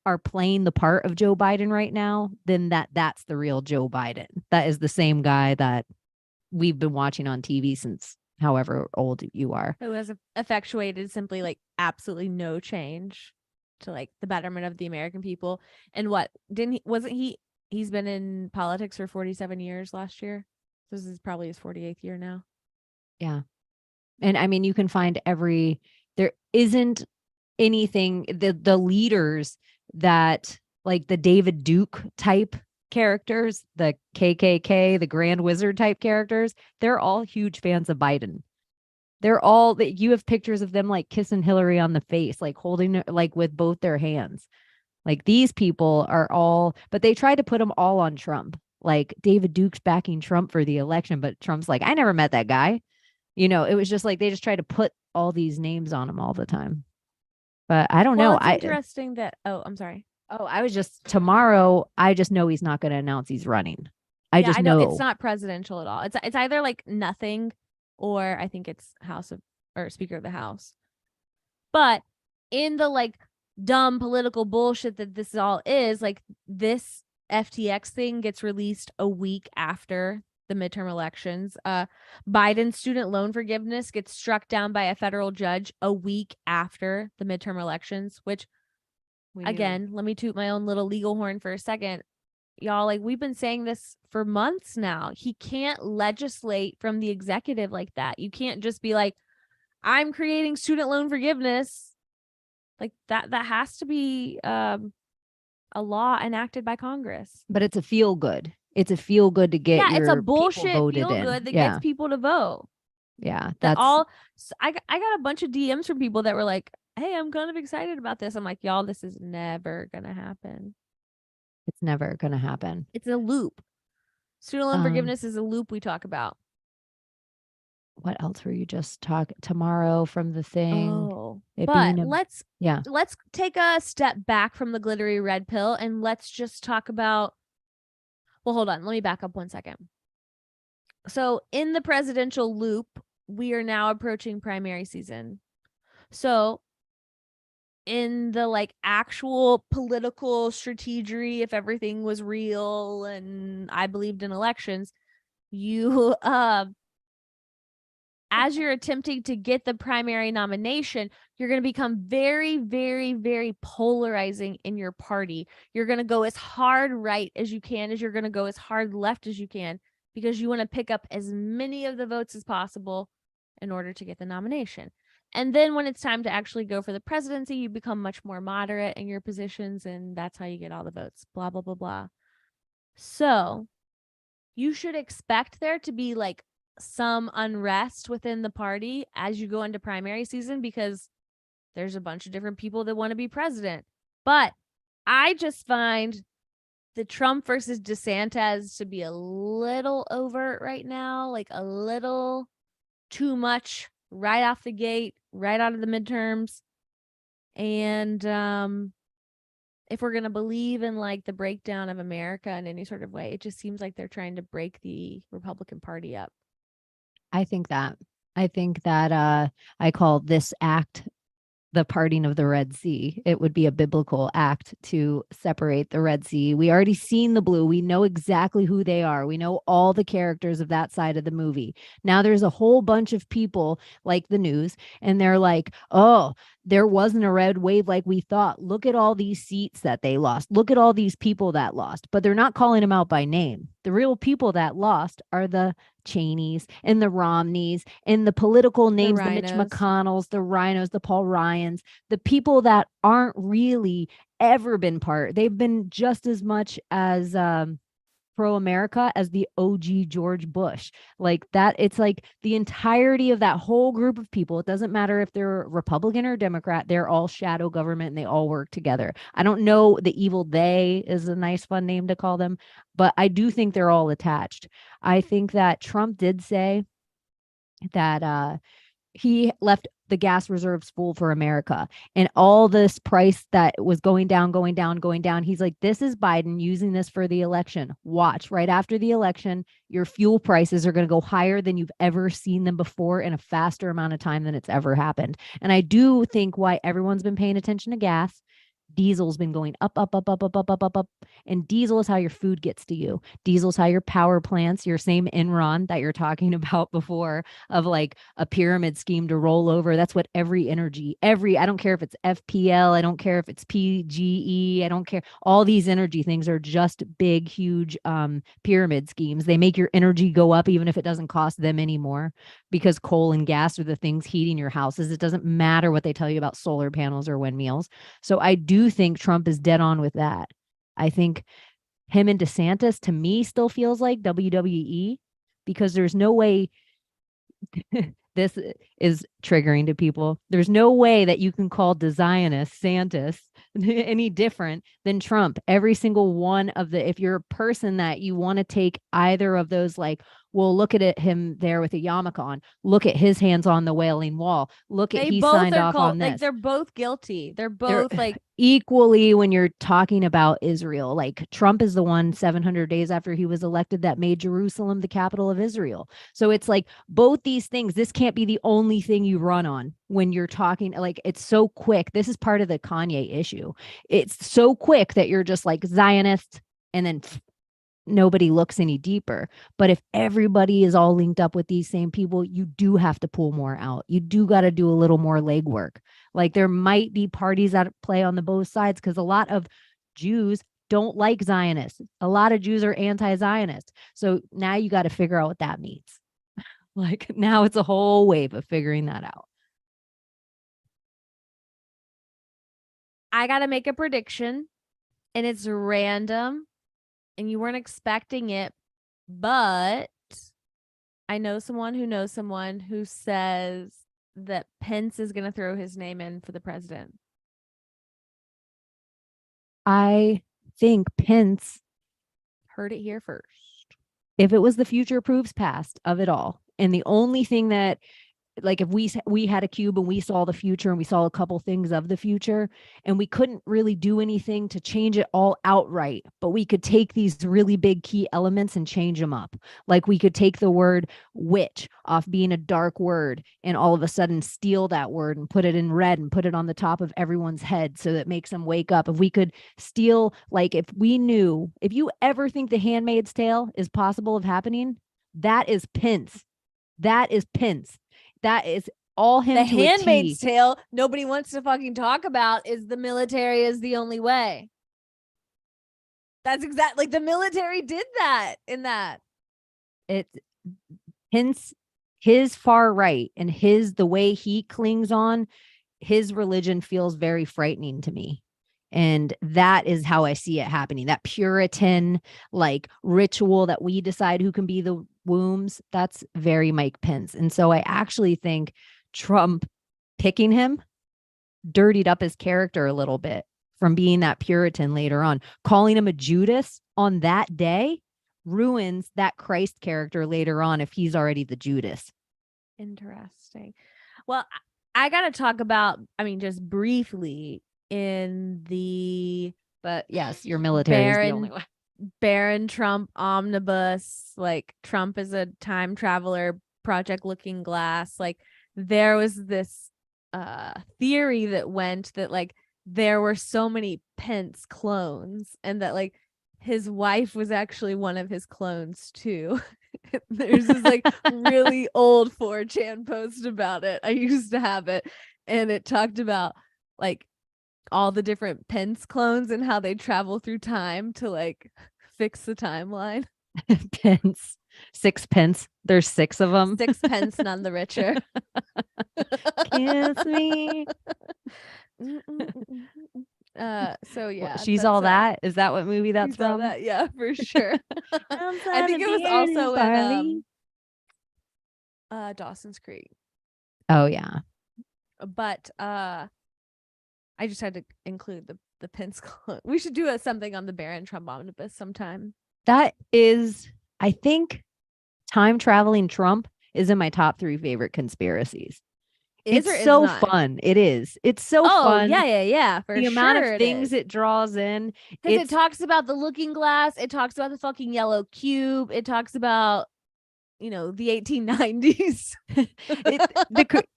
are playing the part of Joe Biden right now than that's the real Joe Biden. That is the same guy that we've been watching on TV since however old you are. Who has effectuated simply like absolutely no change. to like the betterment of the American people. And what didn't he wasn't he's been in politics for 47 years last year. This is probably his 48th year now. Yeah. And I mean, you can find there isn't anything, the leaders that like the David Duke type characters, the KKK, the Grand Wizard type characters, they're all huge fans of Biden. They're all that you have pictures of them like kissing Hillary on the face, like holding like with both their hands. Like these people are all, but they tried to put them all on Trump. Like David Duke's backing Trump for the election, but Trump's like, I never met that guy. It was just like they just tried to put all these names on him all the time. But I don't Well, know. it's interesting that I'm sorry. I was just tomorrow. I just know he's not going to announce he's running. I Yeah, just I know it's know. not presidential at all. It's either like nothing, or I think it's House of or Speaker of the House. But in the like dumb political bullshit that this all is, like this FTX thing gets released a week after the midterm elections. Biden's student loan forgiveness gets struck down by a federal judge a week after the midterm elections, which again, let me toot my own little legal horn for a second. Y'all, like we've been saying this for months now. He can't legislate from the executive like that. You can't just be like, I'm creating student loan forgiveness. Like that has to be a law enacted by Congress. But it's a feel good. It's a feel good to get it's a your bullshit people voted feel in. good that Yeah. gets people to vote. Yeah. That all I got a bunch of DMs from people that were like, hey, I'm kind of excited about this. I'm like, y'all, this is never gonna happen. It's never gonna happen. It's a loop. Student loan forgiveness is a loop we talk about. What else were you just talking tomorrow from the thing? Oh, but let's yeah. Let's take a step back from the glittery red pill and let's just talk about. Well, hold on. Let me back up 1 second. So in the presidential loop, we are now approaching primary season. So in the like actual political strategy, if everything was real and I believed in elections, you as you're attempting to get the primary nomination, you're going to become very, very, very polarizing in your party. You're going to go as hard right as you can, as you're going to go as hard left as you can, because you want to pick up as many of the votes as possible in order to get the nomination. And then when it's time to actually go for the presidency, you become much more moderate in your positions, and that's how you get all the votes, blah, blah, blah, blah. So you should expect there to be like some unrest within the party as you go into primary season, because there's a bunch of different people that want to be president. But I just find the Trump versus DeSantis to be a little overt right now, like a little too much right off the gate, right out of the midterms. And if we're going to believe in like the breakdown of America in any sort of way, it just seems like they're trying to break the Republican Party up. I think that I call this act the parting of the Red Sea. It would be a biblical act to separate the Red Sea. We already seen the blue. We know exactly who they are. We know all the characters of that side of the movie. Now there's a whole bunch of people like the news, and they're like, oh, there wasn't a red wave like we thought. Look at all these seats that they lost. Look at all these people that lost. But they're not calling them out by name. The real people that lost are the Cheneys and the Romneys and the political names, the Mitch McConnells, the Rhinos, the Paul Ryans, the people that aren't really ever been part. They've been just as much as pro-America as the OG George Bush. Like that, it's like the entirety of that whole group of people. It doesn't matter if they're Republican or Democrat, they're all shadow government and they all work together. I don't know, the evil they is a nice fun name to call them, but I do think they're all attached. I think that Trump did say that he left the gas reserves full for America, and all this price that was going down. He's like, this is Biden using this for the election. Watch, right after the election, your fuel prices are going to go higher than you've ever seen them before in a faster amount of time than it's ever happened. And I do think why everyone's been paying attention to gas Diesel's been going up, up, up, up, up, up, up, up, up. And diesel is how your food gets to you. Diesel's how your power plants, your same Enron that you're talking about before, of like a pyramid scheme to roll over. That's what every energy, I don't care if it's FPL, I don't care if it's PGE, I don't care. All these energy things are just big, huge pyramid schemes. They make your energy go up even if it doesn't cost them anymore, because coal and gas are the things heating your houses. It doesn't matter what they tell you about solar panels or windmills. So I do think Trump is dead on with that. I think him and DeSantis, to me, still feels like WWE, because there's no way this is triggering to people. There's no way that you can call DeSantis any different than Trump. Every single one of the, if you're a person that you want to take either of those, like, well, look at it, him there with a yarmulke on. Look at his hands on the Wailing Wall. Look at he signed off on this. Like they're both guilty. They're both like equally when you're talking about Israel. Like Trump is the one 700 days after he was elected that made Jerusalem the capital of Israel. So it's like both these things. This can't be the only thing you run on when you're talking. Like it's so quick. This is part of the Kanye issue. It's so quick that you're just like Zionist and then nobody looks any deeper. But if everybody is all linked up with these same people, you do have to pull more out. You do got to do a little more legwork. Like there might be parties that play on the both sides, because a lot of Jews don't like Zionists. A lot of Jews are anti-Zionist. So now you got to figure out what that means. Like now it's a whole wave of figuring that out. I got to make a prediction, and it's random and you weren't expecting it, but I know someone who says that Pence is going to throw his name in for the president. I think Pence heard it here first. If it was the future proves past of it all, and the only thing that, like, if we had a cube and we saw the future and we saw a couple things of the future and we couldn't really do anything to change it all outright, but we could take these really big key elements and change them up. Like we could take the word witch off being a dark word and all of a sudden steal that word and put it in red and put it on the top of everyone's head so that makes them wake up. If we could steal, like if we knew, if you ever think the Handmaid's Tale is possible of happening, that is Pence. That is Pence. That is all him. The Handmaid's Tale nobody wants to fucking talk about is the military is the only way. That's exactly, like the military did that in that. It's Pence, his far right and the way he clings on, his religion feels very frightening to me. And that is how I see it happening. That Puritan, like ritual that we decide who can be the wombs, that's very Mike Pence. And so I actually think Trump picking him dirtied up his character a little bit from being that Puritan later on. Calling him a Judas on that day ruins that Christ character later on if he's already the Judas. Interesting. Well, I got to talk about, I mean, just briefly in the, but yes, your military is the only one. Barron Trump omnibus, like Trump is a time traveler, Project Looking Glass. Like there was this theory that went that like there were so many Pence clones and that like his wife was actually one of his clones too. There's this like really old 4chan post about it. I used to have it, and it talked about like all the different Pence clones and how they travel through time to like fix the timeline. Pence, 6 pence. There's 6 of them. 6 pence, none the richer. Kiss me. So yeah, she's all that. Is that what movie that's from? That, yeah, for sure. I think it was also in Dawson's Creek. Oh yeah. But I just had to include the Pence clone. We should do something on the Barron Trump omnibus sometime. That is, I think, time traveling Trump is in my top 3 favorite conspiracies. It's so fun. It is. It's so fun. Yeah. For the amount of things it draws in. Because it talks about the looking glass. It talks about the fucking yellow cube. It talks about the 1890s.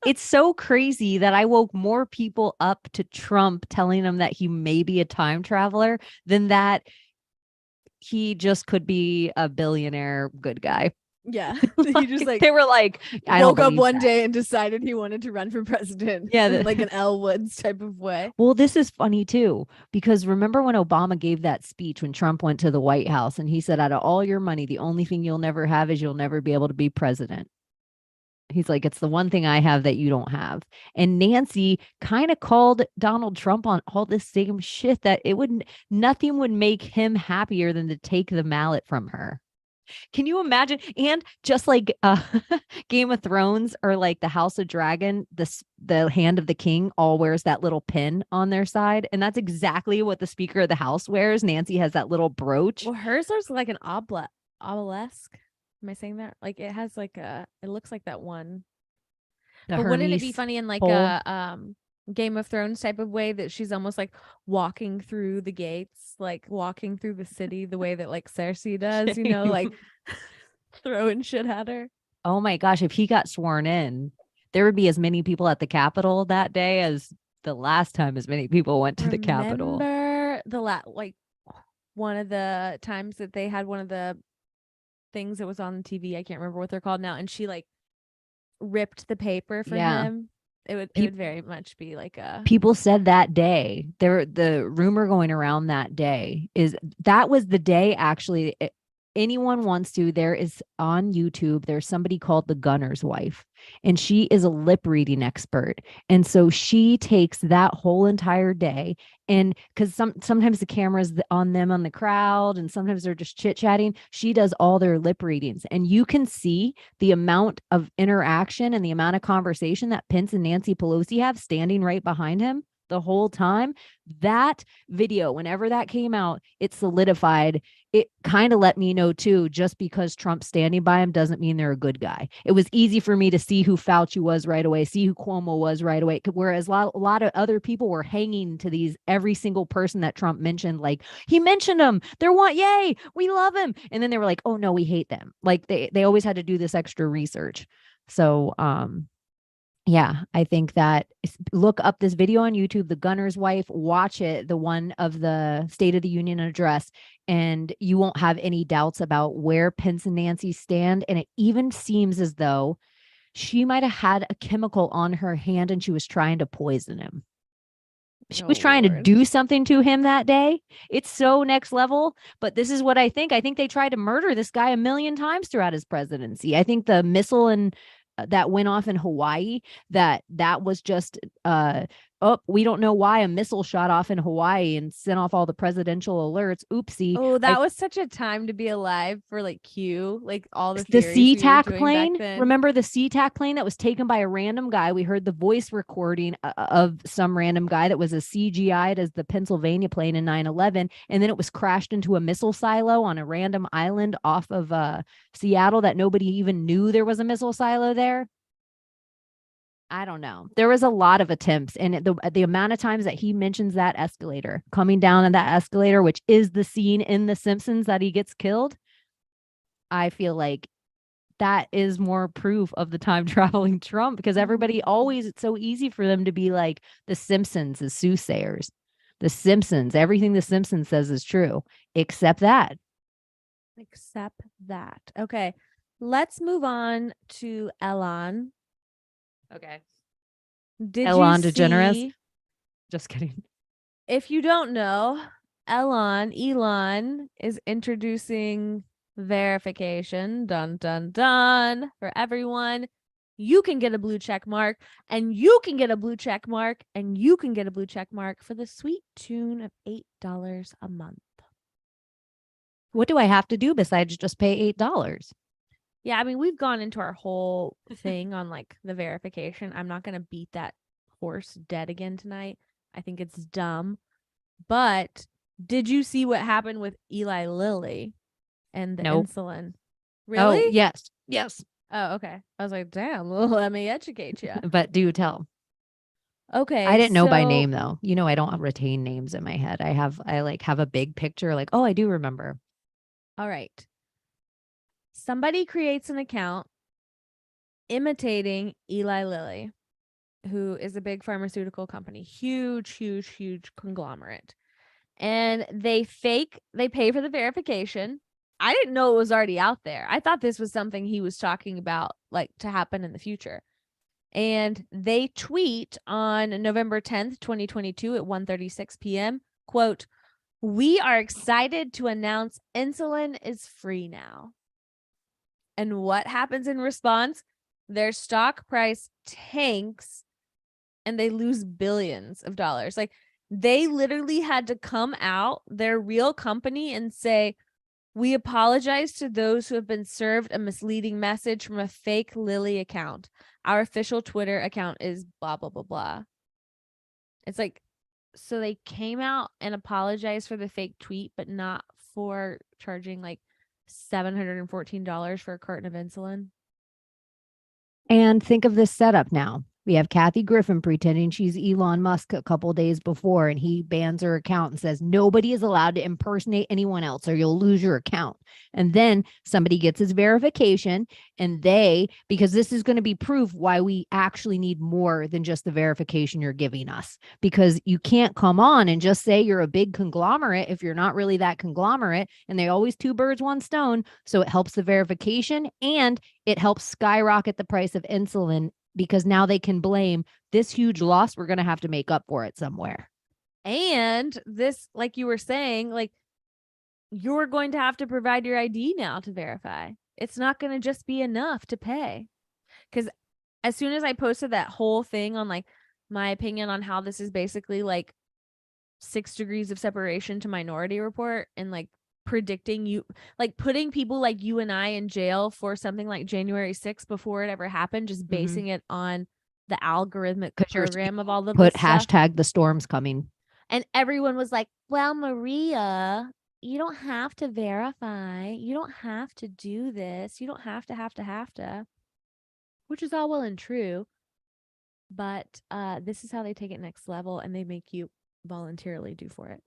It's so crazy that I woke more people up to Trump telling them that he may be a time traveler than that he just could be a billionaire good guy. Yeah. He just They were like, I don't woke up believe one that. day and decided he wanted to run for president. Yeah, in like an Elle Woods type of way. well, this is funny too, because remember when Obama gave that speech when Trump went to the White House and he said, out of all your money, the only thing you'll never have is you'll never be able to be president. He's like, it's the one thing I have that you don't have. And Nancy kind of called Donald Trump on all this same shit that nothing would make him happier than to take the mallet from her. Can you imagine? And just like Game of Thrones or like the House of Dragon, the Hand of the King all wears that little pin on their side. And that's exactly what the Speaker of the House wears. Nancy has that little brooch. Well, hers looks like an obelisk. Am I saying that? Like it looks like that one. But wouldn't it be funny in like a Game of Thrones type of way that she's almost like walking through the gates, like walking through the city the way that like Cersei does, like throwing shit at her. Oh my gosh, if he got sworn in, there would be as many people at the Capitol that day as the last time as many people went to the Capitol. Remember like one of the times that they had one of the things that was on TV, I can't remember what they're called now, and she like ripped the paper for him. It would very much be like a people said that day the rumor going around that day is that was the day actually anyone wants to, there is on YouTube, there's somebody called the Gunner's Wife, and she is a lip reading expert. And so she takes that whole entire day, and because sometimes the camera's on them on the crowd, and sometimes they're just chit-chatting, she does all their lip readings, and you can see the amount of interaction and the amount of conversation that Pence and Nancy Pelosi have standing right behind him the whole time. That video, whenever that came out, it solidified. It kind of let me know too, just because Trump's standing by him doesn't mean they're a good guy. It was easy for me to see who Fauci was right away, see who Cuomo was right away. Whereas a lot of other people were hanging to these, every single person that Trump mentioned, like he mentioned them. Yay, we love him. And then they were like, oh no, we hate them. Like they always had to do this extra research. So, yeah, I think that look up this video on YouTube, The Gunner's Wife, watch it, the one of the State of the Union address, and you won't have any doubts about where Pence and Nancy stand. And it even seems as though she might have had a chemical on her hand and she was trying to poison him. She was trying to do something to him that day. It's so next level. But this is what I think. I think they tried to murder this guy a million times throughout his presidency. I think the missile and that went off in Hawaii, that was just we don't know why a missile shot off in Hawaii and sent off all the presidential alerts. Oopsie. Oh, that was such a time to be alive for like Q, like all the SeaTac plane. Remember the SeaTac plane that was taken by a random guy? We heard the voice recording of some random guy that was a CGI'd as the Pennsylvania plane in 9/11, and then it was crashed into a missile silo on a random island off of Seattle that nobody even knew there was a missile silo there. I don't know. There was a lot of attempts, and the amount of times that he mentions that escalator, coming down on that escalator, which is the scene in The Simpsons that he gets killed, I feel like that is more proof of the time traveling Trump, because everybody always, it's so easy for them to be like, The Simpsons is soothsayers. The Simpsons, everything The Simpsons says is true, except that. Except that. Okay. Let's move on to Elon. Okay. Did Elon you DeGeneres? see? Just kidding. If you don't know, Elon is introducing verification, dun dun dun, for everyone. You can get a blue check mark, and you can get a blue check mark, and you can get a blue check mark for the sweet tune of $8 a month. What do I have to do besides just pay $8? Yeah, I mean, we've gone into our whole thing on like the verification. I'm not going to beat that horse dead again tonight. I think it's dumb. But did you see what happened with Eli Lilly and the insulin? Really? Oh, yes. Yes. Oh, okay. I was like, damn, let me educate you. But do tell. Okay. I didn't know by name though. I don't retain names in my head. I have a big picture like, oh, I do remember. All right. Somebody creates an account imitating Eli Lilly, who is a big pharmaceutical company, huge conglomerate. And they pay for the verification. I didn't know it was already out there. I thought this was something he was talking about, like, to happen in the future. And they tweet on November 10th, 2022 at 1:36 p.m., quote, "We are excited to announce insulin is free now." And what happens in response? Their stock price tanks and they lose billions of dollars. Like, they literally had to come out, their real company, and say, "We apologize to those who have been served a misleading message from a fake Lilly account. Our official Twitter account is blah, blah, blah, blah." It's like, so they came out and apologized for the fake tweet, but not for charging like $714 for a carton of insulin. And think of this setup now. We have Kathy Griffin pretending she's Elon Musk a couple days before, and he bans her account and says nobody is allowed to impersonate anyone else or you'll lose your account. And then somebody gets his verification, and because this is going to be proof why we actually need more than just the verification you're giving us, because you can't come on and just say you're a big conglomerate if you're not really that conglomerate. And they always two birds, one stone. So it helps the verification and it helps skyrocket the price of insulin, because now they can blame this huge loss we're going to have to make up for it somewhere. And this, like you were saying, like, you're going to have to provide your ID now to verify. It's not going to just be enough to pay. Because as soon as I posted that whole thing on, like, my opinion on how this is basically like 6 degrees of separation to Minority Report, and like predicting you, like putting people like you and I in jail for something like January 6th before it ever happened, just basing it on the algorithmic program of all of put this stuff. hashtag the storm's coming. And everyone was like, "Well, Maria, you don't have to verify. You don't have to do this. You don't have to," which is all well and true. But this is how they take it next level, and they make you voluntarily do for it.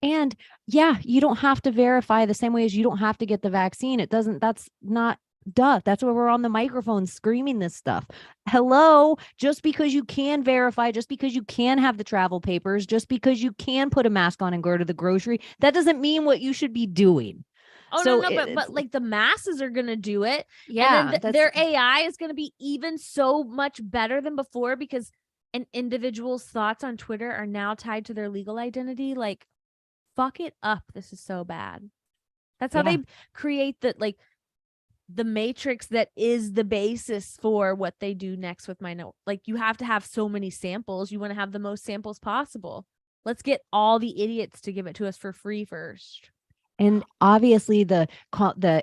And yeah, you don't have to verify the same way as you don't have to get the vaccine. That's not duh. That's why we're on the microphone screaming this stuff. Hello, just because you can verify, just because you can have the travel papers, just because you can put a mask on and go to the grocery, that doesn't mean what you should be doing. Oh, so no, but like the masses are going to do it. Yeah. And then their AI is going to be even so much better than before, because an individual's thoughts on Twitter are now tied to their legal identity. Like, fuck it up. This is so bad. That's how they create the matrix that is the basis for what they do next with like, you have to have so many samples. You want to have the most samples possible. Let's get all the idiots to give it to us for free first. And obviously the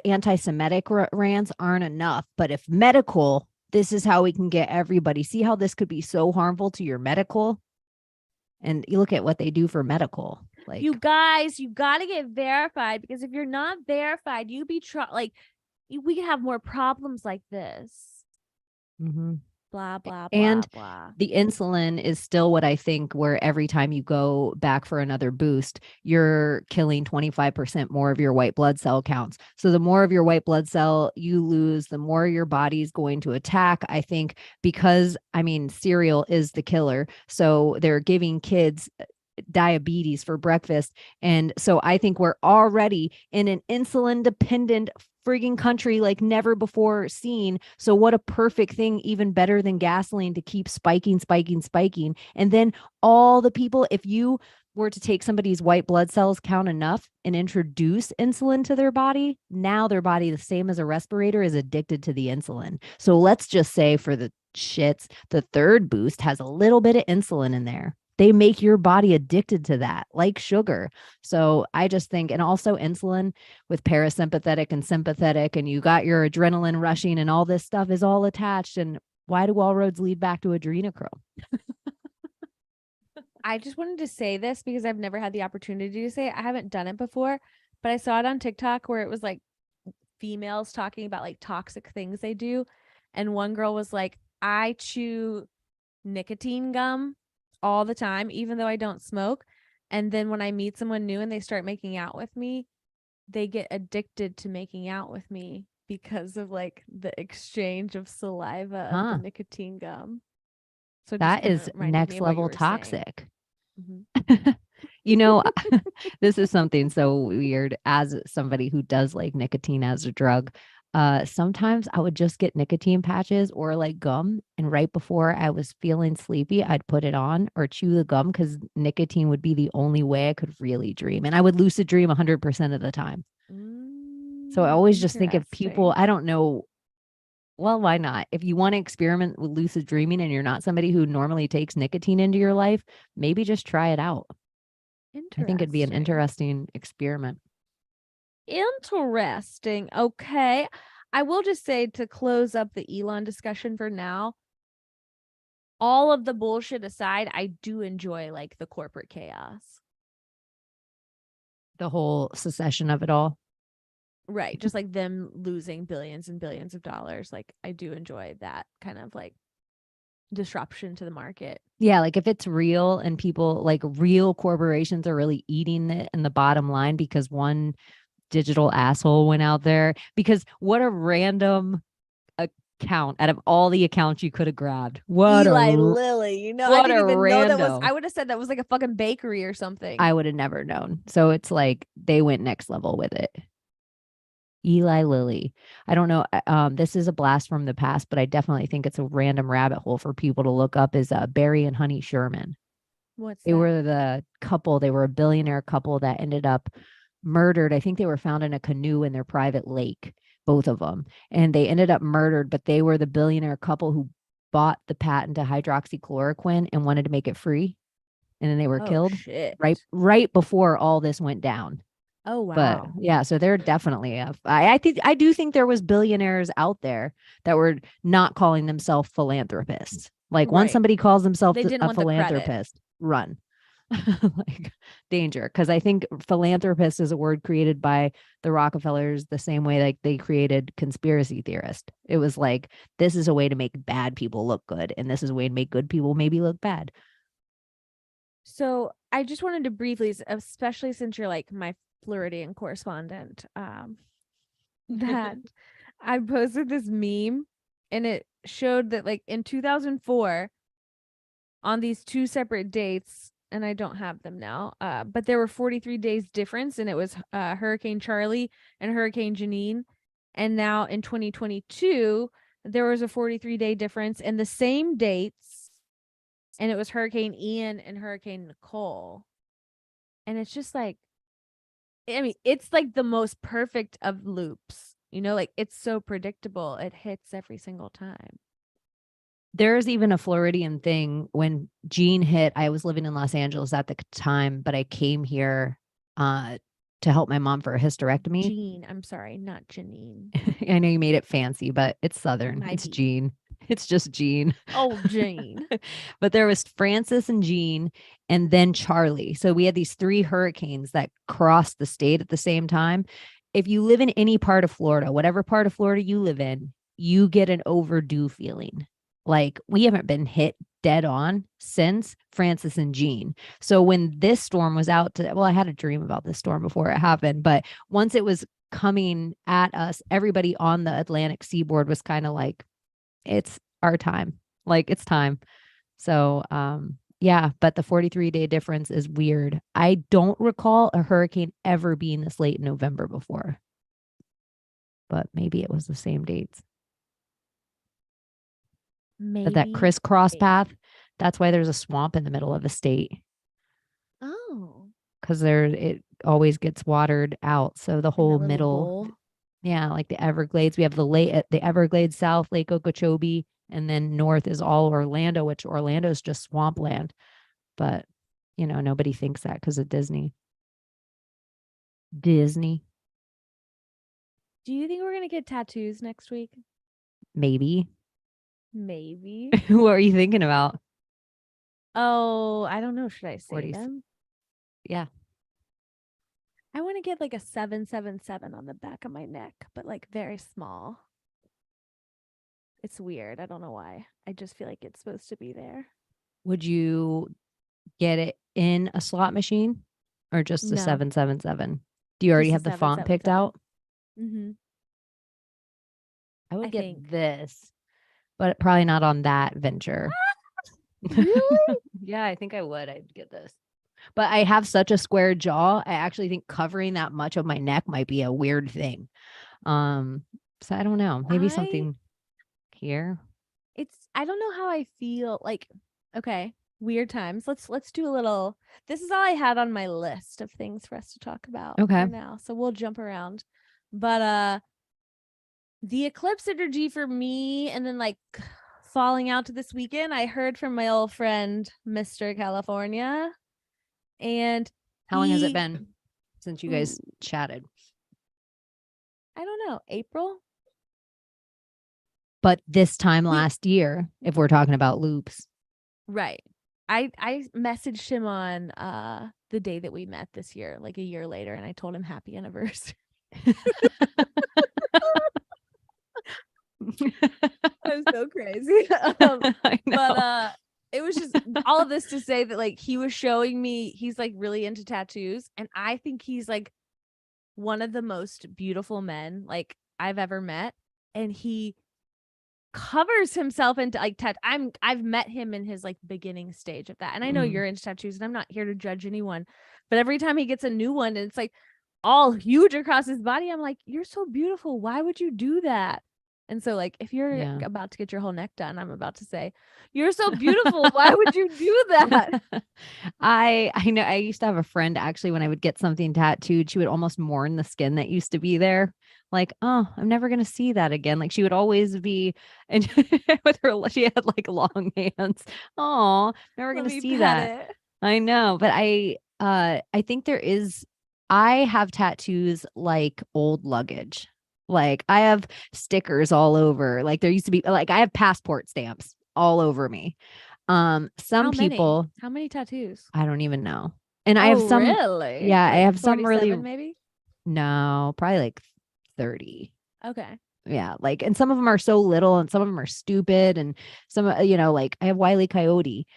anti-Semitic rants aren't enough, but if medical, this is how we can get everybody. See how this could be so harmful to your medical? And you look at what they do for medical. Like, you guys, you got to get verified, because if you're not verified, you be we can have more problems like this. Blah, blah, blah, and blah. The insulin is still what I think, where every time you go back for another boost, you're killing 25% more of your white blood cell counts. So the more of your white blood cell you lose, the more your body's going to attack. I think because, cereal is the killer. So they're giving kids diabetes for breakfast. And so I think we're already in an insulin dependent frigging country like never before seen. So what a perfect thing, even better than gasoline, to keep spiking. And then all the people, if you were to take somebody's white blood cells count enough and introduce insulin to their body, now their body, the same as a respirator, is addicted to the insulin. So let's just say, for the shits, the third boost has a little bit of insulin in there. They make your body addicted to that, like sugar. So I just think, and also insulin with parasympathetic and sympathetic, and you got your adrenaline rushing, and all this stuff is all attached. And why do all roads lead back to adrenochrome? I just wanted to say this because I've never had the opportunity to say it. I haven't done it before, but I saw it on TikTok where it was like females talking about like toxic things they do. And one girl was like, "I chew nicotine gum all the time, even though I don't smoke. And then when I meet someone new and they start making out with me, they get addicted to making out with me because of like the exchange of saliva of the Huh. nicotine gum. So it just That kind is of reminded me next of what you level were saying. toxic. Mhm. You know, this is something so weird as somebody who does like nicotine as a drug. Sometimes I would just get nicotine patches or like gum, and right before I was feeling sleepy, I'd put it on or chew the gum because nicotine would be the only way I could really dream. And I would lucid dream 100% of the time. So I always just think of people, Interesting. I don't know. Well, why not? If you want to experiment with lucid dreaming and you're not somebody who normally takes nicotine into your life, maybe just try it out. I think it'd be an Interesting. interesting experiment. Interesting. Okay. I will just say to close up the Elon discussion for now, all of the bullshit aside, I do enjoy like the corporate chaos. The whole secession of it all. Right. Just like them losing billions and billions of dollars. Like I do enjoy that kind of like disruption to the market. Yeah, like if it's real and people like real corporations are really eating it in the bottom line because one digital asshole went out there. Because what a random account out of all the accounts you could have grabbed. Eli Lilly, I What didn't a even know that was, rando. I would have said that was like a fucking bakery or something. I would have never known. So it's like they went next level with it. Eli Lilly. I don't know. This is a blast from the past, but I definitely think it's a random rabbit hole for people to look up is Barry and Honey Sherman. What's They that? were the couple, they were a billionaire couple that ended up murdered. I think they were found in a canoe in their private lake, both of them. And they ended up murdered, but they were the billionaire couple who bought the patent to hydroxychloroquine and wanted to make it free. And then they were Oh killed shit. right before all this went down. Oh But wow. yeah, so they're definitely I think I do think there was billionaires out there that were not calling themselves philanthropists. Like once Right. somebody calls themselves They didn't a want the credit. philanthropist, run. Like danger. Because I think philanthropist is a word created by the Rockefellers the same way like they created conspiracy theorist. It was like this is a way to make bad people look good, and this is a way to make good people maybe look bad. So I just wanted to briefly, especially since you're like my Floridian correspondent, that I posted this meme and it showed that like in 2004 on these two separate dates, and I don't have them now, but there were 43 days difference, and it was Hurricane Charlie and Hurricane Janine. And now in 2022, there was a 43-day difference in the same dates, and it was Hurricane Ian and Hurricane Nicole. And it's just like, I mean, it's like the most perfect of loops, like it's so predictable. It hits every single time. There's even a Floridian thing when Gene hit. I was living in Los Angeles at the time, but I came here to help my mom for a hysterectomy. Jean, I'm sorry, not Janine. I know you made it fancy, but it's Southern. My It's B. Gene. It's just Gene. Oh, Jane. But there was Francis and Gene and then Charlie. So we had these three hurricanes that crossed the state at the same time. If you live in any part of Florida, whatever part of Florida you live in, you get an overdue feeling. Like we haven't been hit dead on since Francis and Gene. So when this storm was out to, well, I had a dream about this storm before it happened, but once it was coming at us, everybody on the Atlantic seaboard was kind of like, it's our time. Like it's time. So, yeah, but the 43-day difference is weird. I don't recall a hurricane ever being this late in November before, but maybe it was the same dates. But that Maybe. crisscross Maybe. path, that's why there's a swamp in the middle of a state Oh, because it always gets watered out. So the in whole that little middle, bowl. yeah, like the Everglades, we have the Everglades South, Lake Okeechobee, and then north is all Orlando, which Orlando is just swampland. But nobody thinks that because of Disney. Disney, Do you think we're gonna get tattoos next week? maybe. Maybe. What are you thinking about? Oh, I don't know. Should I say 40s. them? Yeah. I want to get like a 777 on the back of my neck, but like very small. It's weird. I don't know why. I just feel like it's supposed to be there. Would you get it in a slot machine or just a No, 777? Do you already just a have the font picked 777. out? Mm-hmm. I would I get think. this, but probably not on that venture. Really? Yeah, I think I would. I'd get this. But I have such a square jaw. I actually think covering that much of my neck might be a weird thing. So I don't know. Maybe I something here. I don't know how I feel like. Okay, weird times. Let's do a little. This is all I had on my list of things for us to talk about Okay. for now. So we'll jump around. But the eclipse energy for me, and then like falling out to this weekend, I heard from my old friend Mr. California, and How long has it he been since you ooh, guys chatted? I don't know, April. But this time We last year, if we're talking about loops. Right. I messaged him on the day that we met this year, like a year later, and I told him happy anniversary. I'm so crazy. I know. But it was just all of this to say that like he was showing me he's like really into tattoos, and I think he's like one of the most beautiful men like I've ever met, and he covers himself into like I've met him in his like beginning stage of that. And I know Mhm. you're into tattoos and I'm not here to judge anyone, but every time he gets a new one and it's like all huge across his body, I'm like, you're so beautiful. Why would you do that? And so like if you're Yeah. about to get your whole neck done, I'm about to say, you're so beautiful. Why would you do that? I know I used to have a friend actually when I would get something tattooed, she would almost mourn the skin that used to be there. Like, oh, I'm never gonna see that again. Like she would always be and with her she had like long hands. Oh, never Let gonna me see pat that. it. I know, but I think there is I have tattoos like old luggage. Like I have stickers all over. Like there used to be like I have passport stamps all over me. Some How many? people How many tattoos? I don't even know. And I have Oh, some really? yeah, I Like have some really 47 maybe? no, probably like 30. Okay. Yeah, like and some of them are so little and some of them are stupid and some like I have Wile E. Coyote.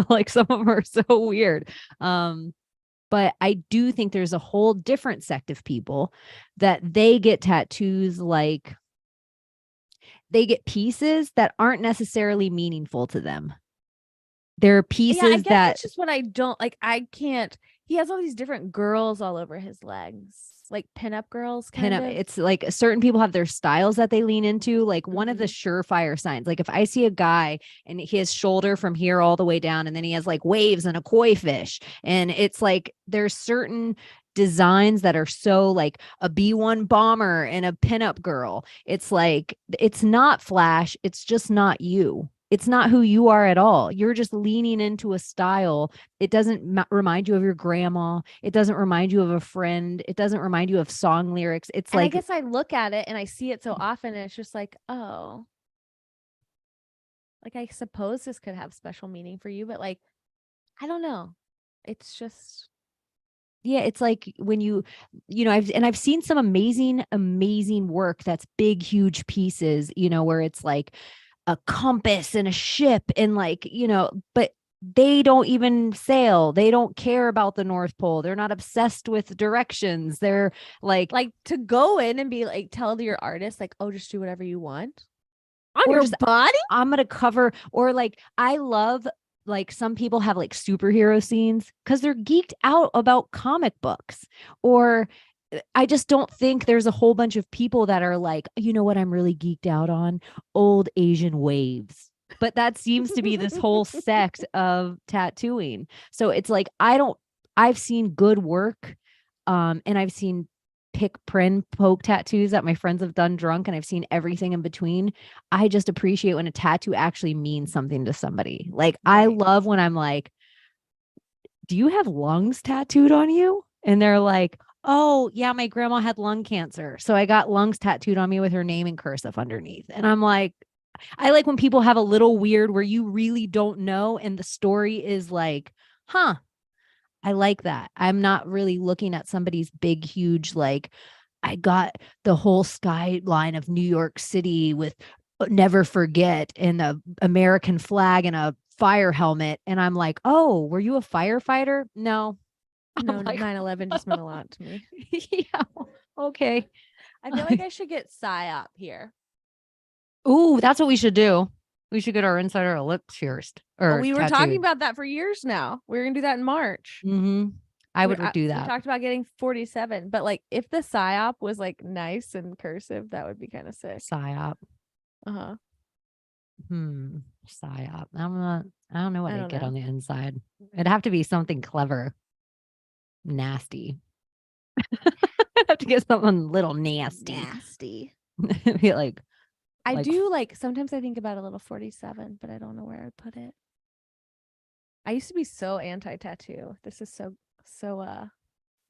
Like some of them are so weird. But I do think there's a whole different sect of people that they get tattoos like they get pieces that aren't necessarily meaningful to them. They're Yeah, I pieces guess that that's just what I don't like. I can't. He has all these different girls all over his legs, like pinup girls, pin kind up. of. It's like certain people have their styles that they lean into. Like one of the Mhm. surefire signs, like if I see a guy and his shoulder from here all the way down, and then he has like waves and a koi fish, and it's like there's certain designs that are so like a B1 bomber and a pinup girl. It's like it's not flash, it's just not you. It's not who you are at all. You're just leaning into a style. It doesn't remind you of your grandma. It doesn't remind you of a friend. It doesn't remind you of song lyrics. It's And I like, guess I look at it and I see it so often, and it's just like, oh, like I suppose this could have special meaning for you, but like, I don't know. It's just yeah, it's like when I've seen some amazing work that's big, huge pieces, where it's like a compass and a ship and like, but they don't even sail. They don't care about the North Pole. They're not obsessed with directions. They're like, like to go in and be like, tell your artist, like, oh, just do whatever you want on or your just body. I'm gonna cover, or like I love like some people have like superhero scenes because they're geeked out about comic books. Or I just don't think there's a whole bunch of people that are like, you know what, I'm really geeked out on old Asian waves. But that seems to be this whole sect of tattooing. So it's like I've seen good work, and I've seen pick print poke tattoos that my friends have done drunk, and I've seen everything in between. I just appreciate when a tattoo actually means something to somebody. Like I Right. love when I'm like, do you have lungs tattooed on you? And they're like, oh, yeah, my grandma had lung cancer. So I got lungs tattooed on me with her name in cursive underneath. And I'm like, I like when people have a little weird where you really don't know. And the story is like, huh, I like that. I'm not really looking at somebody's big, huge, like, I got the whole skyline of New York City with never forget and the American flag and a fire helmet. And I'm like, oh, were you a firefighter? No. I'm No, like, 9/11 just meant a lot to me. yeah, okay. I feel like I should get psyop here. Ooh, that's what we should do. We should get our insider lips pierced or We were talking tattooed. about that for years now. We're gonna do that in March. Mm-hmm. I would do We that. talked about getting 47, but like if the psyop was like nice and cursive, that would be kind of sick. Psyop. Uh-huh. Psyop. I don't know what I I'd don't get know. on the inside. It'd have to be something clever. Nasty. I'd have to get something a little nasty. Nasty. Be like I like do like sometimes I think about a little 47, but I don't know where I'd put it. I used to be so anti-tattoo. This is so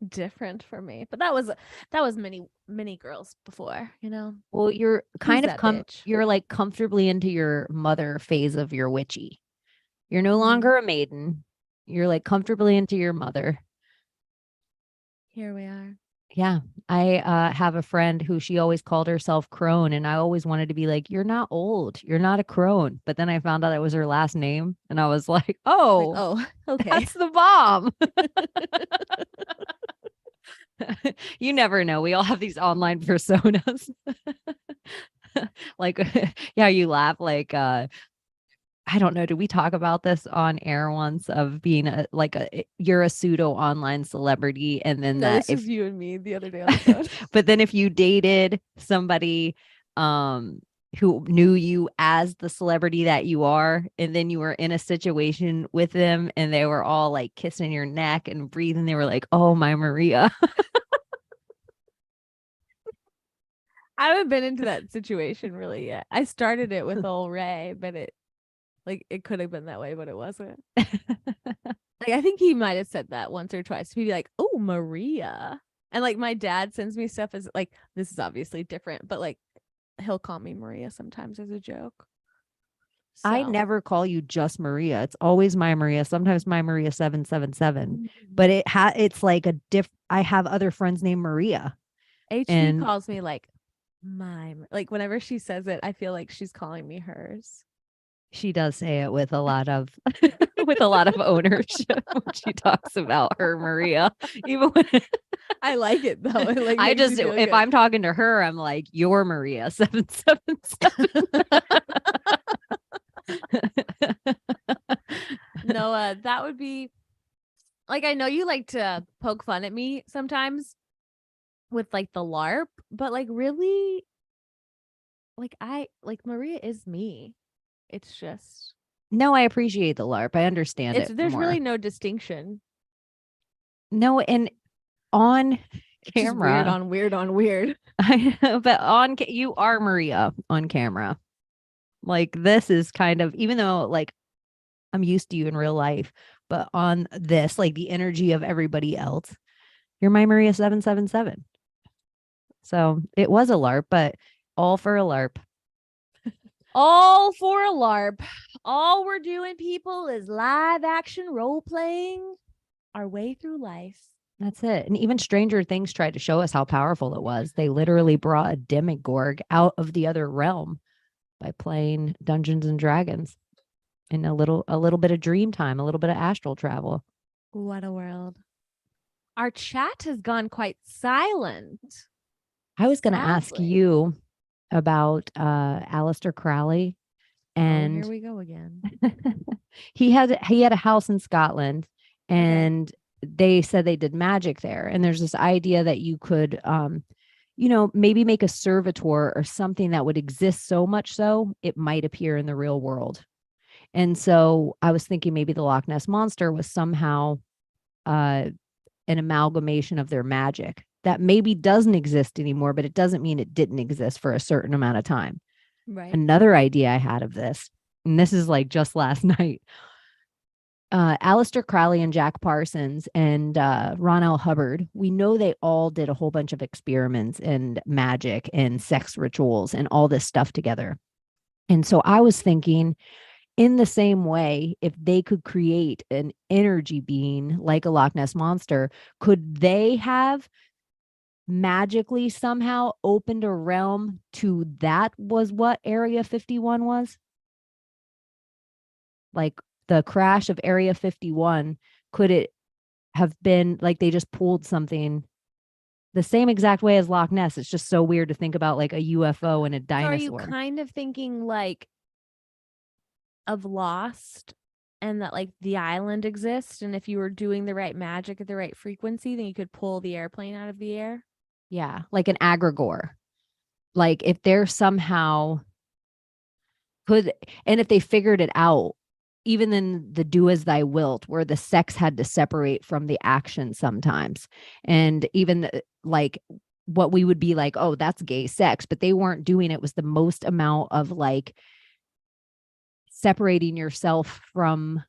different for me. But that was many girls before, you know. well, you're Who's kind of that bitch? you're like comfortably into your mother phase of your witchy. You're no Mm, longer a maiden. You're like comfortably into your mother. here we are. Yeah. I have a friend who she always called herself Crone, and I always wanted to be like, you're not old. You're not a crone. But then I found out it was her last name, and I was like, Like, oh, oh, okay. that's the bomb. You never know. We all have these online personas. Like, yeah, you laugh like I don't know. Did we talk about this on air once of being you're a pseudo online celebrity, and then No, that this if was you and me the other day on the phone. but then if you dated somebody um who knew you as the celebrity that you are, and then you were in a situation with them and they were all like kissing your neck and breathing, they were like, oh my Maria. I haven't been into that situation really yet. I started it with old Ray, but it could have been that way, but it wasn't. Like I think he might have said that once or twice. He'd be like, "Oh, Maria," and like my dad sends me stuff as like this is obviously different, but like he'll call me Maria sometimes as a joke. I So never call you just Maria. It's always my Maria, sometimes my Maria 777. Mm. But it's like I have other friends named Maria. HB And calls me like whenever she says it, I feel like she's calling me hers. she does say it with a lot of with a lot of ownership when she talks about her Maria. Even when I like it though. It like I makes me just feel if good. I'm talking to her, I'm like, you're Maria 777. No, that would be like I know you like to poke fun at me sometimes with like the LARP, but like really like I like Maria is me. It's just No, I appreciate the LARP. I understand it's it there's more. really no distinction. No, and on It's just weird camera, on weird on weird. I know, but you are Maria on camera. Like this is kind of, even though like I'm used to you in real life, but on this, like the energy of everybody else, you're my Maria 777. So it was a LARP, but all for a LARP. All for a LARP. All we're doing, people, is live action role playing our way through life. That's it. And even Stranger Things tried to show us how powerful it was. They literally brought a demigorg out of the other realm by playing Dungeons and Dragons in a little bit of dream time, a little bit of astral travel. What a world. Our chat has gone quite silent. I was going to ask Sadly. you about Aleister Crowley, Oh, here and we go again. he had a house in Scotland, Okay. and they said they did magic there. And there's this idea that you could maybe make a servitor or something that would exist so much so it might appear in the real world. And so I was thinking maybe the Loch Ness monster was somehow uh an amalgamation of their magic that maybe doesn't exist anymore, but it doesn't mean it didn't exist for a certain amount of time. Right. Another idea I had of this, and this is like just last night, Aleister Crowley and Jack Parsons and Ron L. Hubbard, we know they all did a whole bunch of experiments and magic and sex rituals and all this stuff together. And so I was thinking, in the same way, if they could create an energy being like a Loch Ness monster, could they have magically somehow opened a realm to that was what Area 51 was? Like the crash of Area 51, could it have been like they just pulled something The same exact way as Loch Ness. It's just so weird to think about like a UFO and a So are you dinosaur. kind of thinking like of Lost and that like the island exists, and if you were doing the right magic at the right frequency, then you could pull the airplane out of the air? Yeah, like an egregore. Like if they're somehow could, and if they figured it out, even in the do as thy wilt, where the sex had to separate from the action sometimes, and even like what we would be like, oh, that's gay sex, but they weren't doing it was the most amount of like separating yourself from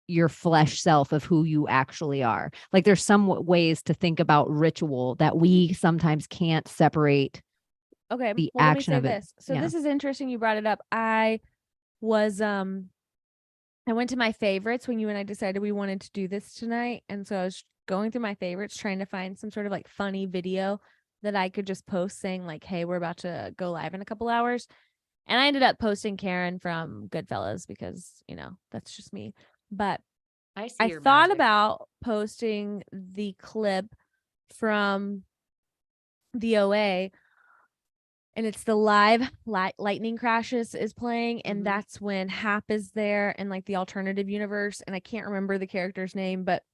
your flesh self of who you actually are. Like there's some ways to think about ritual that we sometimes can't separate Okay, the well, let me action say of it. this. So Yeah. this is interesting you brought it up. Was I went to my favorites when you and I decided we wanted to do this tonight, and so I was going through my favorites trying to find some sort of like funny video that I could just post saying like, "Hey, we're about to go live in a couple hours." And I ended up posting Karen from Goodfellas because, that's just me. But I see I your thought magic. about posting the clip from the OA, and it's the live lightning crashes is playing, and that's when Hap is there in like the alternative universe, and I can't remember the character's name, but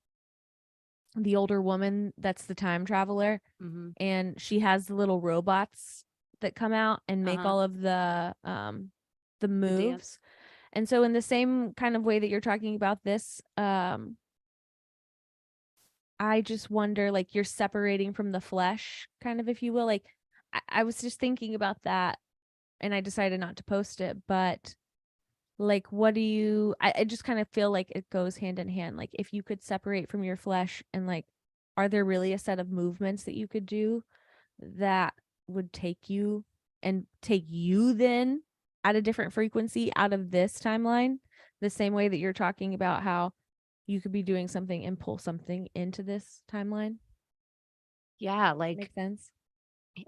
the older woman that's the time traveler, Mm-hmm. and she has the little robots that come out and make Uh-huh. all of the The moves. dance. And so in the same kind of way that you're talking about this, I just wonder, like, you're separating from the flesh, kind of, if you will. Like, I was just thinking about that, and I decided not to post it. But, like, what do you? I just kind of feel like it goes hand in hand. Like, if you could separate from your flesh, and like, are there really a set of movements that you could do that would take you then at a different frequency out of this timeline? The same way that you're talking about how you could be doing something and pull something into this timeline. Yeah, like, Make sense?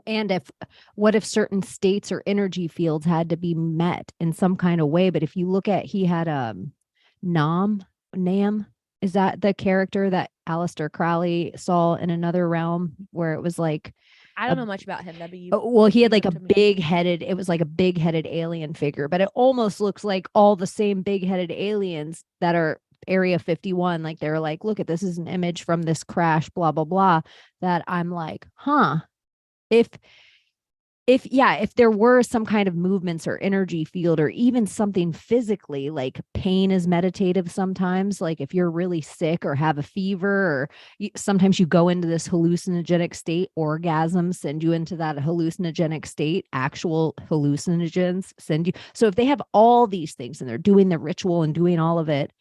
and if what if certain states or energy fields had to be met in some kind of way? But if you look at he had Nam, is that the character that Aleister Crowley saw in another realm where it was like I a don't know much about him. That'd be well, he had you like have a to me. big headed, it was like a big headed alien figure, but it almost looks like all the same big headed aliens that are Area 51. Like they're like, look at this is an image from this crash, blah, blah, blah. That I'm like, huh, if if there were some kind of movements or energy field or even something physically, like pain is meditative sometimes, like if you're really sick or have a fever, or sometimes you go into this hallucinogenic state, orgasms send you into that hallucinogenic state, actual hallucinogens send you. So if they have all these things and they're doing the ritual and doing all of it,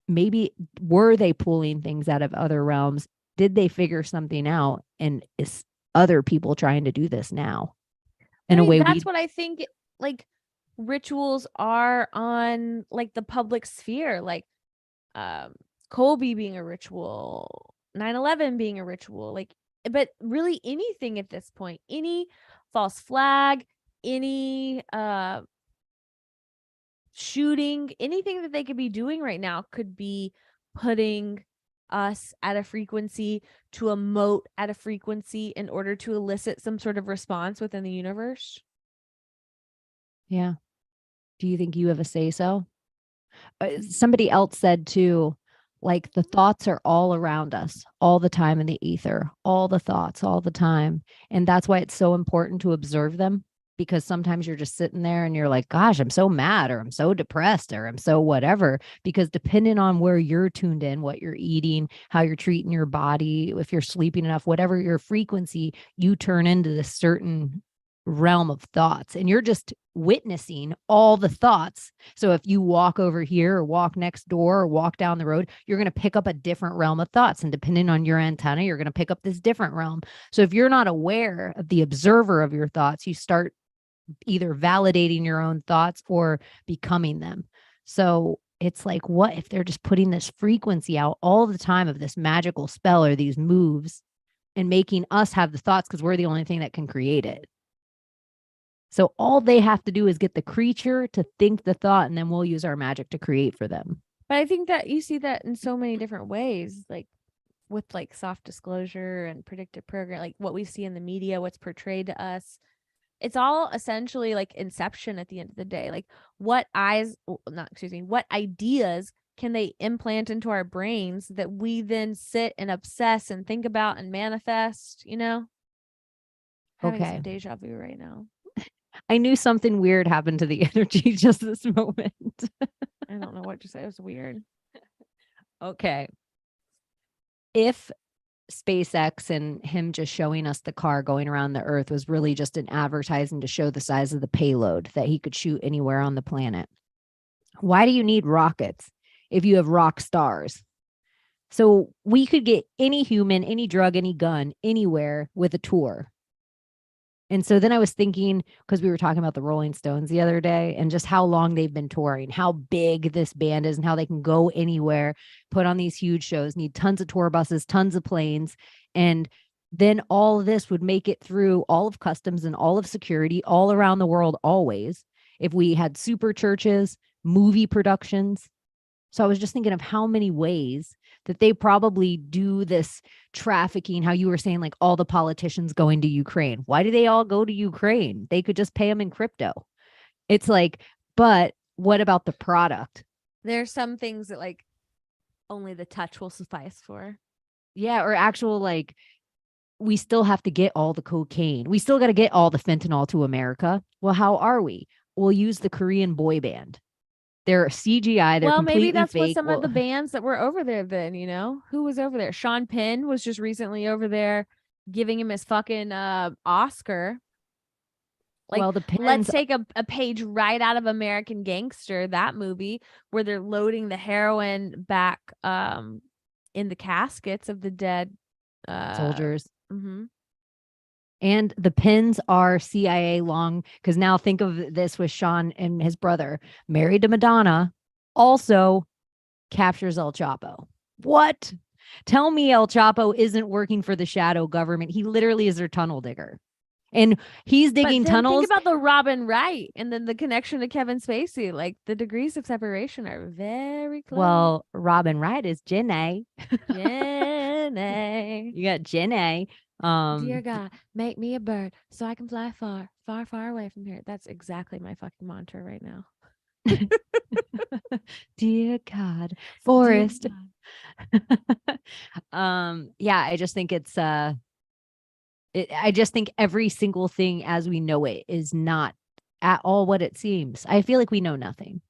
maybe were they pulling things out of other realms? Did they figure something out? And is other people trying to do this now in I a mean, way that's we what I think, like, rituals are on like the public sphere, like um Kobe being a ritual, 9/11 being a ritual, like, but really anything at this point, any false flag, any shooting, anything that they could be doing right now could be putting us at a frequency to emote at a frequency in order to elicit some sort of response within the universe. yeah. Do you think you have a say so? Somebody else said too, like the thoughts are all around us all the time in the ether, all the thoughts all the time. And that's why it's so important to observe them, because sometimes you're just sitting there and you're like, gosh, I'm so mad, or I'm so depressed, or I'm so whatever. Because depending on where you're tuned in, what you're eating, how you're treating your body, if you're sleeping enough, whatever your frequency, you turn into this certain realm of thoughts, and you're just witnessing all the thoughts. So if you walk over here or walk next door or walk down the road, you're going to pick up a different realm of thoughts, and depending on your antenna, you're going to pick up this different realm. So if you're not aware of the observer of your thoughts, you start either validating your own thoughts or becoming them. So it's like, what if they're just putting this frequency out all the time of this magical spell or these moves and making us have the thoughts because we're the only thing that can create it? So all they have to do is get the creature to think the thought, and then we'll use our magic to create for them. But I think that you see that in so many different ways. Like, with like soft disclosure and predictive program, like what we see in the media, what's portrayed to us. It's all essentially like Inception at the end of the day. Like what ideas can they implant into our brains that we then sit and obsess and think about and manifest, Having some Okay. deja vu right now. I knew something weird happened to the energy just this moment. I don't know what to say. It was weird. Okay. If SpaceX and him just showing us the car going around the earth was really just an advertising to show the size of the payload that he could shoot anywhere on the planet, why do you need rockets if you have rock stars? So we could get any human, any drug, any gun, anywhere with a tour. And so then I was thinking, because we were talking about the Rolling Stones the other day and just how long they've been touring, how big this band is and how they can go anywhere, put on these huge shows, need tons of tour buses, tons of planes. And then all of this would make it through all of customs and all of security all around the world, always, if we had super churches, movie productions. So I was just thinking of how many ways that they probably do this trafficking, how you were saying, like all the politicians going to Ukraine. Why do they all go to Ukraine? They could just pay them in crypto. It's like, but what about the product? There's some things that like only the touch will suffice for. Yeah, or actual like we still have to get all the cocaine. We still got to get all the fentanyl to America. Well, how are we? We'll use the Korean boy band. They're CGI. They're Well, maybe completely that's what fake. some of the bands that were over there then, Who was over there? Sean Penn was just recently over there giving him his fucking Oscar. Like, well, the let's pins. take a page right out of American Gangster, that movie, where they're loading the heroin back in the caskets of the dead Soldiers. mm-hmm. And the pins are CIA long, because now think of this with Sean and his brother, married to Madonna, also captures El Chapo. What? Tell me El Chapo isn't working for the shadow government. He literally is their tunnel digger. And he's digging But then think tunnels. about the Robin Wright and then the connection to Kevin Spacey. Like the degrees of separation are very close. Well, Robin Wright is Jenny. Jenny. You got Jenny. Dear God, make me a bird so I can fly far, far, far away from here. That's exactly my fucking mantra right now. Dear God, Forest. Dear God. Yeah, I just think it's I just think every single thing as we know it is not at all what it seems. I feel like we know nothing.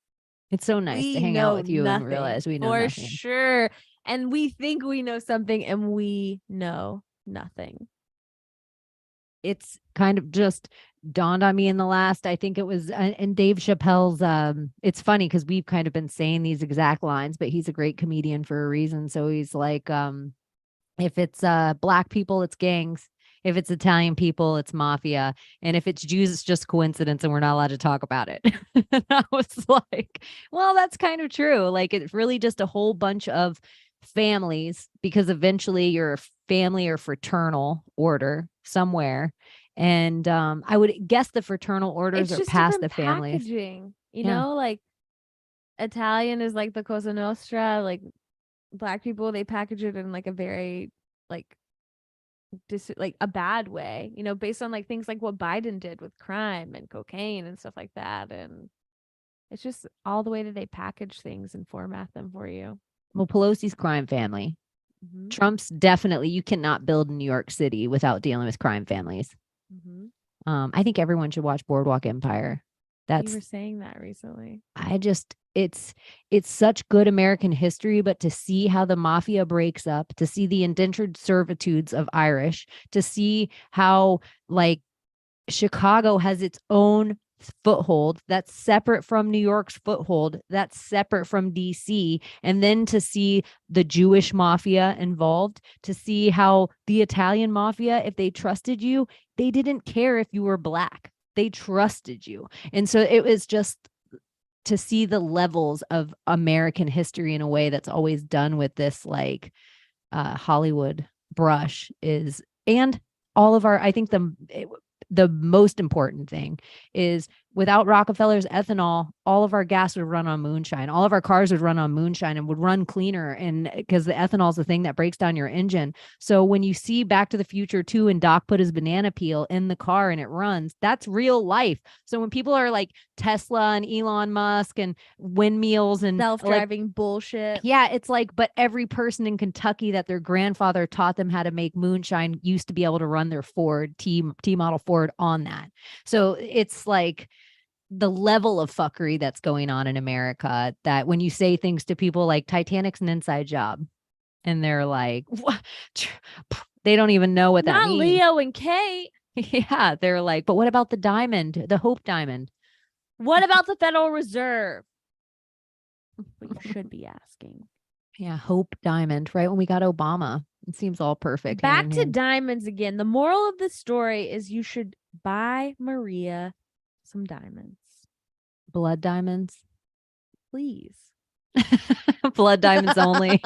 It's so nice to We hang out know with you and nothing realize we know for nothing. sure. And we think we know something and we know nothing. It's kind of just dawned on me in the last, I think it was in Dave Chappelle's, it's funny because we've kind of been saying these exact lines, but he's a great comedian for a reason. So he's like, if it's black people, it's gangs. If it's Italian people, it's mafia. And if it's Jews, it's just coincidence and we're not allowed to talk about it. And I was like, well, that's kind of true. Like it's really just a whole bunch of families, because eventually you're a family or fraternal order somewhere. And I would guess the fraternal orders It's are just past different the families. packaging, Yeah. like Italian is like the Cosa Nostra, like black people, they package it in like a very like like a bad way, based on like things like what Biden did with crime and cocaine and stuff like that. And it's just all the way that they package things and format them for you. Well, Pelosi's crime family. Mm-hmm. Trump's definitely, you cannot build New York City without dealing with crime families. Mm-hmm. I think everyone should watch Boardwalk Empire. You were saying that recently. It's such good American history, but to see how the mafia breaks up, to see the indentured servitudes of Irish, to see how like Chicago has its own foothold that's separate from New York's foothold, that's separate from DC, and then to see the Jewish mafia involved, to see how the Italian mafia, if they trusted you, they didn't care if you were black. They trusted you. And so it was just to see the levels of American history in a way that's always done with this like Hollywood brush is, and all of our, I think the most important thing is Without Rockefeller's ethanol, all of our gas would run on moonshine. All of our cars would run on moonshine and would run cleaner. And because the ethanol is the thing that breaks down your engine. So when you see Back to the Future 2 and Doc put his banana peel in the car and it runs, that's real life. So when people are like Tesla and Elon Musk and windmills and Self-driving bullshit. yeah, it's like, but every person in Kentucky that their grandfather taught them how to make moonshine used to be able to run their Ford T model Ford on that. So it's like the level of fuckery that's going on in America, that when you say things to people like Titanic's an inside job and they're like, what? They don't even know what that Not means. Leo and Kate. Yeah, they're like, but what about the diamond, the Hope Diamond? What about the Federal Reserve? What you should be asking. Yeah, Hope Diamond, right when we got Obama. It seems all perfect. Back to diamonds again. The moral of the story is you should buy Maria some diamonds. Blood diamonds. Please. Blood diamonds only.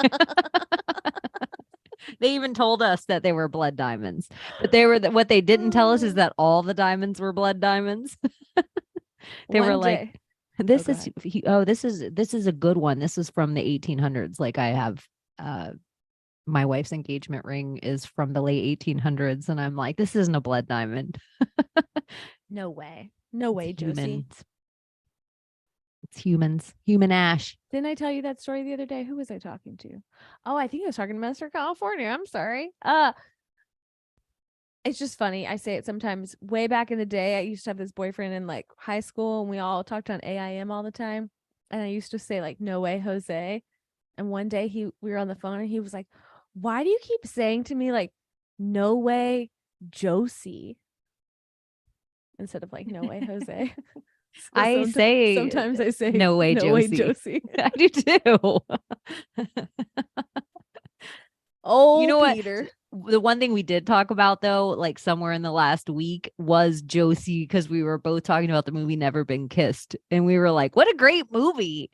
They even told us that they were blood diamonds, but they were what they didn't tell us is that all the diamonds were blood diamonds. They were like, this is a good one. This is from the 1800s. Like I have my wife's engagement ring is from the late 1800s and I'm like, this isn't a blood diamond. No way. No way, Josie. It's humans. Human ash. Didn't I tell you that story the other day? Who was I talking to? Oh, I think I was talking to Master California. I'm sorry. It's just funny. I say it sometimes. Way back in the day, I used to have this boyfriend in like high school and we all talked on AIM all the time. And I used to say like, no way, Jose. And one day we were on the phone and he was like, why do you keep saying to me like, no way, Josie? Instead of like, no way, Jose. So sometimes I say no way, Josie. I do too. Oh, you know Peter. What? The one thing we did talk about though, like somewhere in the last week, was Josie, because we were both talking about the movie Never Been Kissed, and we were like, "What a great movie!"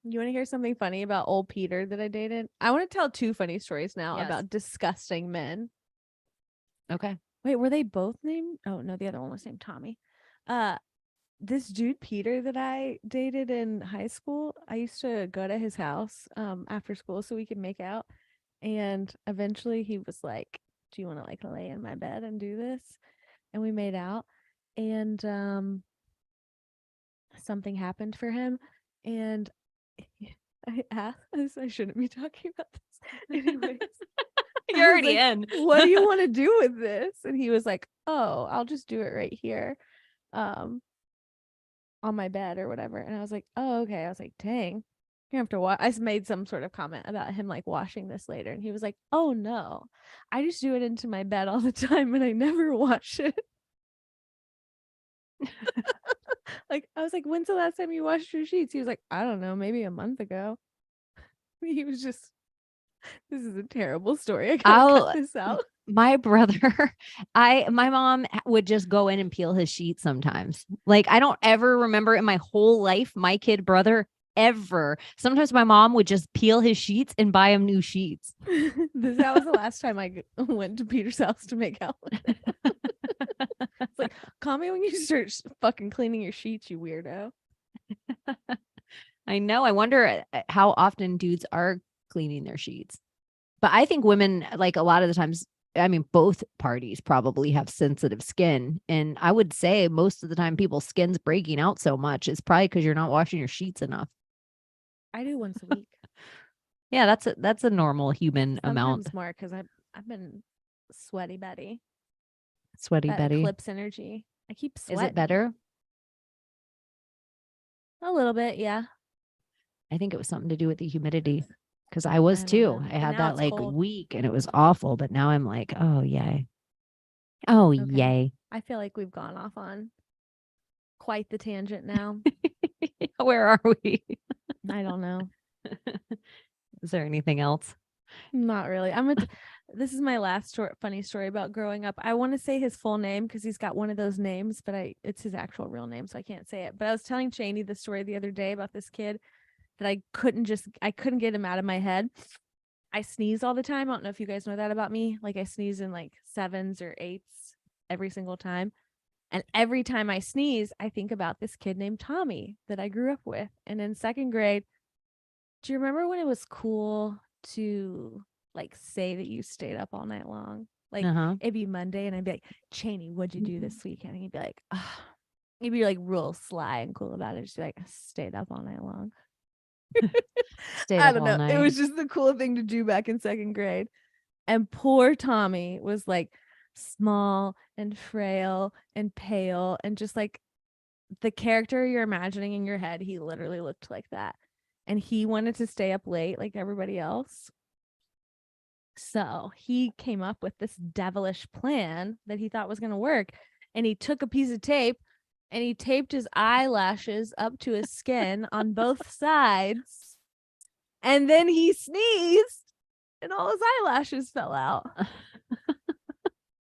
You want to hear something funny about old Peter that I dated? I want to tell two funny stories now about disgusting men. Okay. Wait, were they both named? Oh no, the other one was named Tommy. This dude Peter that I dated in high school, I used to go to his house after school so we could make out. And eventually he was like, do you want to like lay in my bed and do this? And we made out. And something happened for him. And I asked, I shouldn't be talking about this. Anyways. You're already in. What do you want to do with this? And he was like, oh, I'll just do it right here. On my bed or whatever. And I was like, oh, okay. I was like, dang, you have to watch. I made some sort of comment about him like washing this later. And he was like, oh no, I just do it into my bed all the time and I never wash it. Like, I was like, when's the last time you washed your sheets? He was like, I don't know, maybe a month ago. He was just, this is a terrible story. I gotta cut this out. My brother, my mom would just go in and peel his sheets sometimes. Like, I don't ever remember in my whole life, my kid brother ever. Sometimes my mom would just peel his sheets and buy him new sheets. That was the last time I went to Peter's house to make out with him. It's like, call me when you start fucking cleaning your sheets, you weirdo. I know. I wonder how often dudes are cleaning their sheets. But I think women, like a lot of the times, I mean, both parties probably have sensitive skin. And I would say most of the time people's skin's breaking out so much, it's probably because you're not washing your sheets enough. I do once a week. Yeah, that's a normal human amount. Sometimes more because I've been sweaty Betty. Sweaty that Betty. Eclipse energy. I keep sweating. Is it better? A little bit, yeah. I think it was something to do with the humidity. Because I was too. I had that like week and it was awful. But now I'm like, oh, yay. Oh, okay. Yay. I feel like we've gone off on quite the tangent now. Where are we? I don't know. Is there anything else? Not really. This is my last funny story about growing up. I want to say his full name because he's got one of those names, but it's his actual real name, so I can't say it. But I was telling Cheney the story the other day about this kid that I couldn't get him out of my head. I sneeze all the time. I don't know if you guys know that about me. Like I sneeze in like 7s or 8s every single time. And every time I sneeze, I think about this kid named Tommy that I grew up with. And in second grade, do you remember when it was cool to like say that you stayed up all night long? Like it'd be Monday and I'd be like, Cheney, what'd you do this weekend? And he'd be like, oh. He'd be like real sly and cool about it. Just be like, I stayed up all night long. I don't know. It was just the cool thing to do back in second grade. And poor Tommy was like small and frail and pale and just like the character you're imagining in your head. He literally looked like that. And he wanted to stay up late like everybody else. So he came up with this devilish plan that he thought was going to work. And he took a piece of tape and he taped his eyelashes up to his skin on both sides. And then he sneezed and all his eyelashes fell out.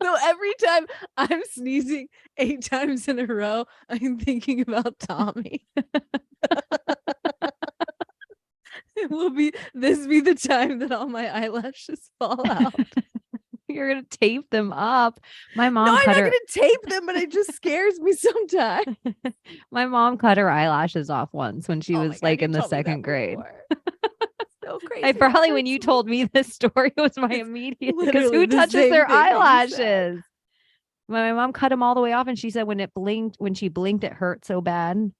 So every time I'm sneezing 8 times in a row, I'm thinking about Tommy. Will be the time that all my eyelashes fall out. You're gonna tape them up. My mom I'm cut not gonna tape them, but it just scares me sometimes. My mom cut her eyelashes off once when she was like in the second grade. So crazy. I probably when you told me this story, it was my immediate, because who touches their eyelashes? My mom cut them all the way off, and she said when she blinked, it hurt so bad.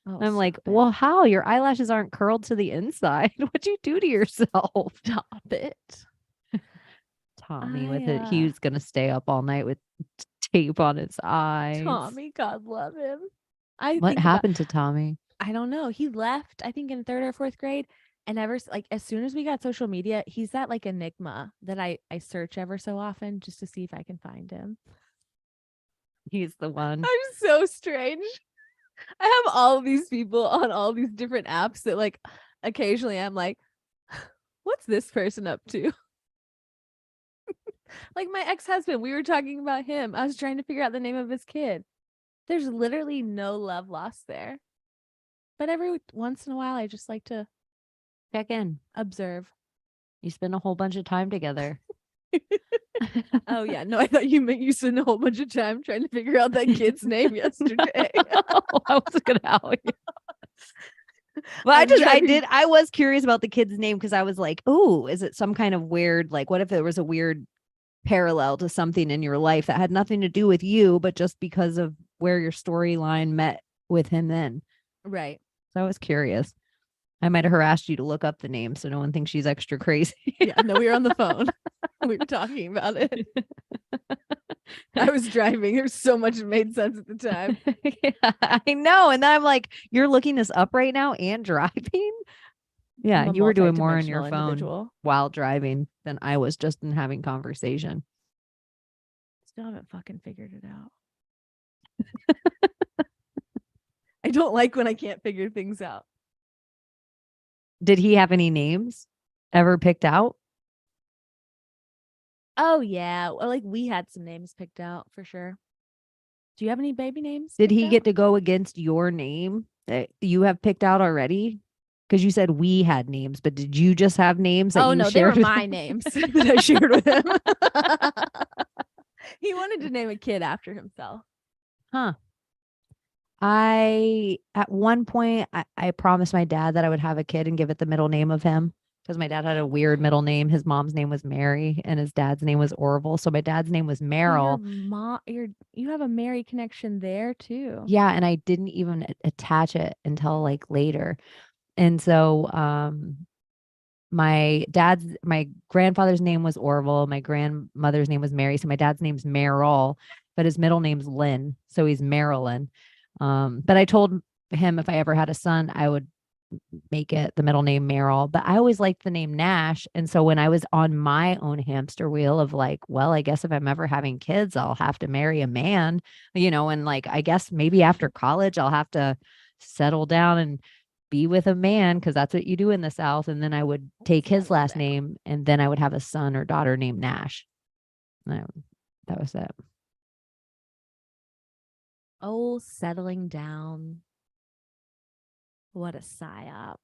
Oh, I'm like, well, how? Your eyelashes aren't curled to the inside. What'd you do to yourself? Stop it. Tommy with it. He was going to stay up all night with tape on his eyes. Tommy, God love him. What happened to Tommy? I don't know. He left, I think, in 3rd or 4th grade. And as soon as we got social media, he's that like enigma that I search ever so often just to see if I can find him. He's the one. I'm so strange. I have all these people on all these different apps that like occasionally I'm like, what's this person up to? Like my ex-husband, we were talking about him. I was trying to figure out the name of his kid. There's literally no love lost there. But every once in a while, I just like to check in, observe. You spend a whole bunch of time together. Oh yeah, no, I thought you meant you spent a whole bunch of time trying to figure out that kid's name yesterday. I was gonna tell you. Well, I was curious about the kid's name because I was like, oh, is it some kind of weird, like, what if there was a weird parallel to something in your life that had nothing to do with you, but just because of where your storyline met with him then? Right. So I was curious. I might have harassed you to look up the name so no one thinks she's extra crazy. Yeah, no, we were on the phone. We were talking about it. I was driving. There's so much that made sense at the time. Yeah, I know. And then I'm like, you're looking this up right now and driving? Yeah, you were doing more on your phone while driving than I was just in having conversation. Still haven't fucking figured it out. I don't like when I can't figure things out. Did he have any names ever picked out? Oh, yeah. Well, like we had some names picked out for sure. Do you have any baby names? Did he get to go against your name that you have picked out already? Because you said we had names, but did you just have names that you shared? They were my names that I shared with him. He wanted to name a kid after himself. Huh. At one point, I promised my dad that I would have a kid and give it the middle name of him. Because my dad had a weird middle name. His mom's name was Mary and his dad's name was Orville. So my dad's name was Merrill. You have a Mary connection there too. Yeah. And I didn't even attach it until like later. And so my grandfather's name was Orville. My grandmother's name was Mary. So my dad's name's Merrill, but his middle name's Lynn. So he's Marilyn. But I told him if I ever had a son, I would make it the middle name Merrill, but I always liked the name Nash. And so when I was on my own hamster wheel of like, well, I guess if I'm ever having kids, I'll have to marry a man, and like, I guess maybe after college, I'll have to settle down and be with a man because that's what you do in the South. And then I would take his last name and then I would have a son or daughter named Nash. That was it. Oh, settling down. What a psyop.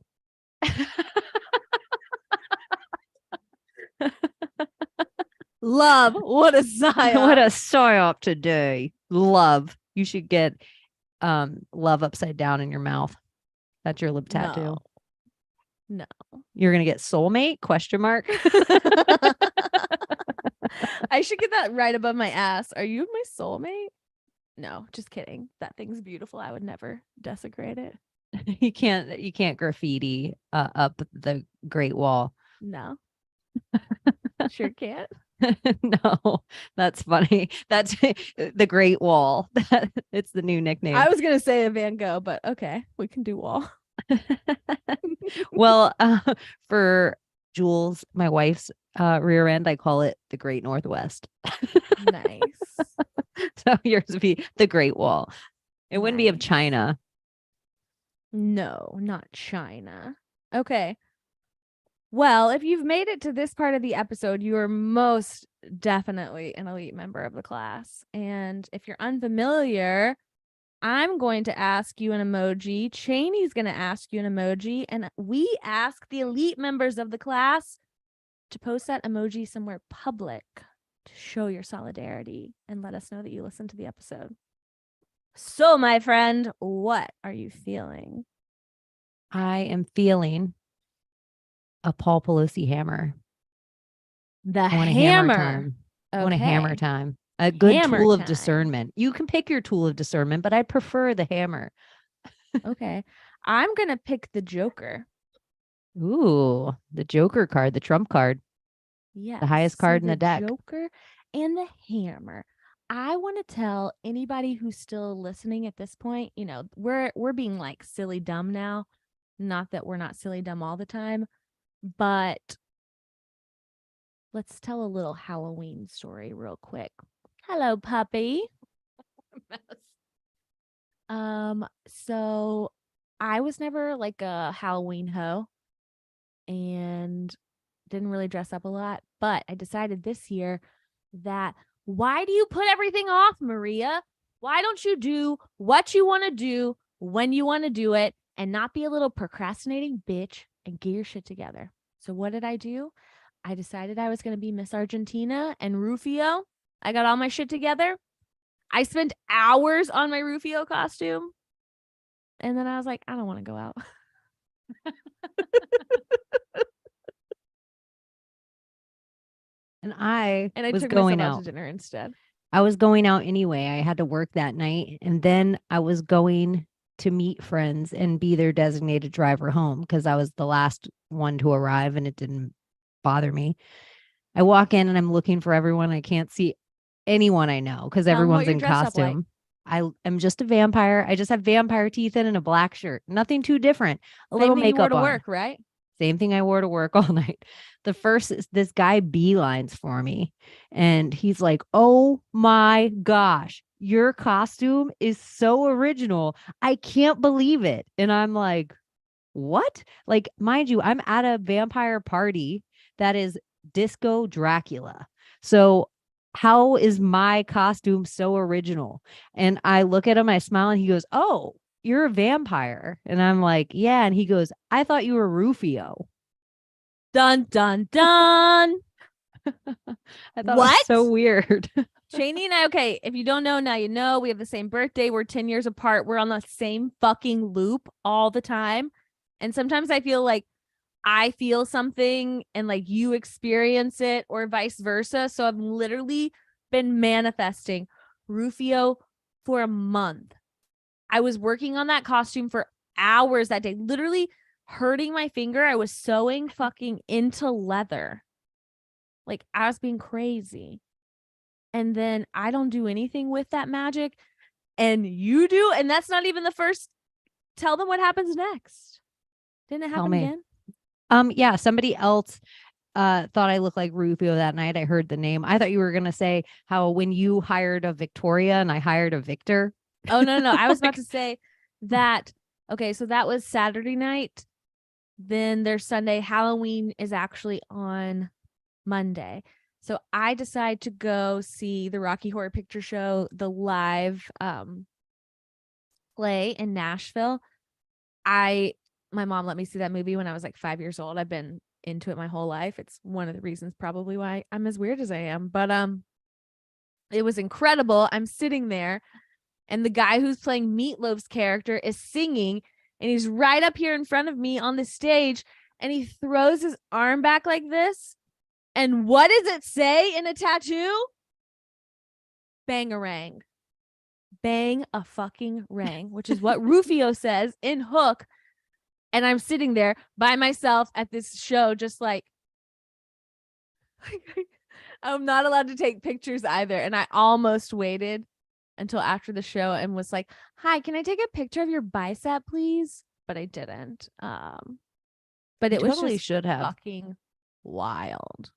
Love, what a psyop. What a psyop today. Love. You should get love upside down in your mouth. That's your lip tattoo. No. You're gonna get soulmate? Question mark. I should get that right above my ass. Are you my soulmate? No, just kidding. That thing's beautiful. I would never desecrate it. You can't graffiti up the Great Wall. No. Sure can't. No, that's funny. That's the Great Wall. It's the new nickname. I was gonna say a Van Gogh, but okay, we can do wall. Well, for Jules, my wife's rear end, I call it the Great Northwest. Nice. So yours would be the Great Wall. It wouldn't be of Nice. China. No, not China. Okay. Well, if you've made it to this part of the episode, you are most definitely an elite member of the class. And if you're unfamiliar, I'm going to ask you an emoji. Cheney's going to ask you an emoji. And we ask the elite members of the class to post that emoji somewhere public to show your solidarity and let us know that you listened to the episode. So, my friend, what are you feeling? I am feeling a Paul Pelosi hammer. The I want a hammer. hammer time. I want a hammer Okay. time. A good Hammer tool of time. discernment. You can pick your tool of discernment, but I prefer the hammer. Okay. I'm going to pick the Joker. Ooh, the Joker card, the Trump card, Yes. the highest card in the deck. Joker and the hammer. I want to tell anybody who's still listening at this point, you know, we're being like silly dumb now. Not that we're not silly dumb all the time, but let's tell a little Halloween story real quick. Hello, puppy. So I was never like a Halloween hoe and didn't really dress up a lot, but I decided this year that why do you put everything off, Maria? Why don't you do what you want to do when you want to do it and not be a little procrastinating bitch and get your shit together? So what did I do? I decided I was going to be Miss Argentina and Rufio. I got all my shit together. I spent hours on my Rufio costume. And then I was like, I don't want to go out. And I was took going myself out out. to dinner instead. I was going out anyway. I had to work that night. And then I was going to meet friends and be their designated driver home because I was the last one to arrive and it didn't bother me. I walk in and I'm looking for everyone. I can't see anyone I know because everyone's in costume. I am just a vampire. I just have vampire teeth in and a black shirt. Nothing too different. A little makeup you wore to on. work, right? Same thing I wore to work all night. The first is this guy beelines for me. And he's like, oh my gosh, your costume is so original. I can't believe it. And I'm like, what? Like, mind you, I'm at a vampire party that is Disco Dracula. So how is my costume so original? And I look at him, I smile, and he goes, oh, you're a vampire. And I'm like, yeah. And he goes, I thought you were Rufio. Dun, dun, dun. I thought it was so weird. Cheney and I, okay, if you don't know, now you know. We have the same birthday. We're 10 years apart. We're on the same fucking loop all the time. And sometimes I feel like I feel something and like you experience it or vice versa. So I've literally been manifesting Rufio for a month. I was working on that costume for hours that day, literally hurting my finger. I was sewing fucking into leather. Like I was being crazy. And then I don't do anything with that magic. And you do. And that's not even the first. Tell them what happens next. Didn't it happen again? Yeah, somebody else thought I looked like Rufio that night. I heard the name. I thought you were gonna say how when you hired a Victoria and I hired a Victor. Oh no. I was about to say that. Okay, so that was Saturday night. Then there's Sunday. Halloween is actually on Monday. So I decide to go see the Rocky Horror Picture Show, the live play in Nashville. My mom let me see that movie when I was like 5 years old. I've been into it my whole life. It's one of the reasons probably why I'm as weird as I am. But it was incredible. I'm sitting there And the guy who's playing Meatloaf's character is singing, and he's right up here in front of me on the stage, and he throws his arm back like this. And what does it say in a tattoo? Bangarang. Bang a fucking rang, which is what Rufio says in Hook. And I'm sitting there by myself at this show, just like, I'm not allowed to take pictures either. And I almost waited until after the show and was like, hi, can I take a picture of your bicep, please? But I didn't. But it was totally just should have. fucking wild.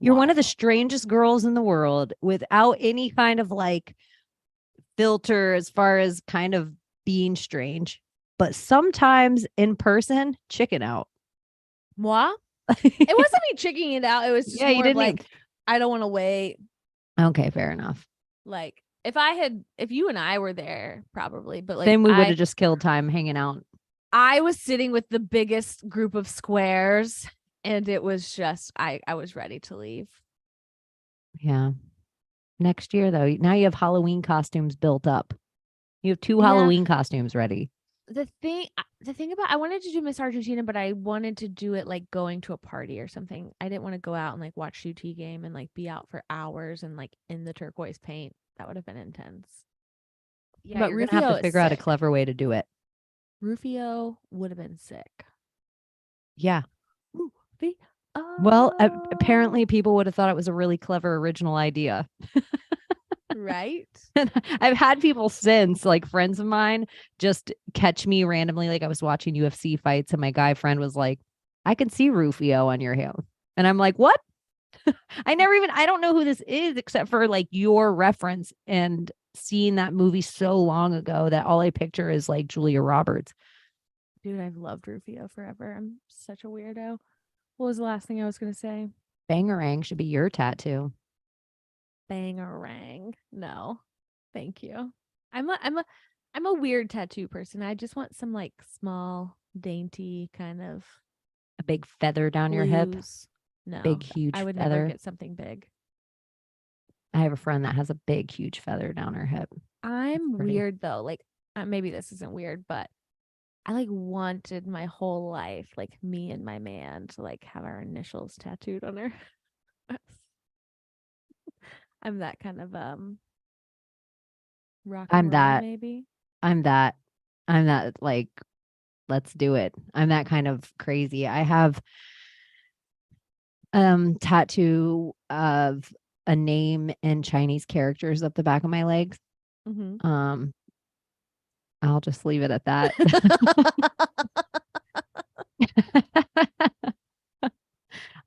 You're one of the strangest girls in the world without any kind of like filter as far as kind of being strange. But sometimes in person, chicken out. Moi? It wasn't me chicking it out. It was just Yeah, you more of didn't like, I don't want to wait. Okay, fair enough. Like, if you and I were there, probably, but like, then we would have just killed time hanging out. I was sitting with the biggest group of squares, and it was just, I was ready to leave. Yeah. Next year, though, now you have Halloween costumes built up. You have 2 Halloween costumes ready. The thing about, I wanted to do Miss Argentina, but I wanted to do it like going to a party or something. I didn't want to go out and like watch UT game and like be out for hours and like in the turquoise paint. That would have been intense. Yeah, but you're gonna have to figure out a clever way to do it. Rufio would have been sick. Yeah. Well, apparently people would have thought it was a really clever original idea. Right? I've had people since, like friends of mine, just catch me randomly. Like I was watching UFC fights and my guy friend was like, I can see Rufio on your hair. And I'm like, what? I don't know who this is except for like your reference and seeing that movie so long ago that all I picture is like Julia Roberts. Dude, I've loved Rufio forever. I'm such a weirdo. What was the last thing I was going to say? Bangarang should be your tattoo. Bangarang. No. Thank you. I'm a weird tattoo person. I just want some like small, dainty kind of a big feather down your hip. No. Big huge I would feather. never get something big. I have a friend that has a big huge feather down her hip. I'm weird though. Like maybe this isn't weird, but I like wanted my whole life, like me and my man, to like have our initials tattooed on her. I'm that kind of rock and roll, maybe. I'm that like, let's do it. I'm that kind of crazy. I have tattoo of a name in Chinese characters up the back of my legs. Mm-hmm. I'll just leave it at that.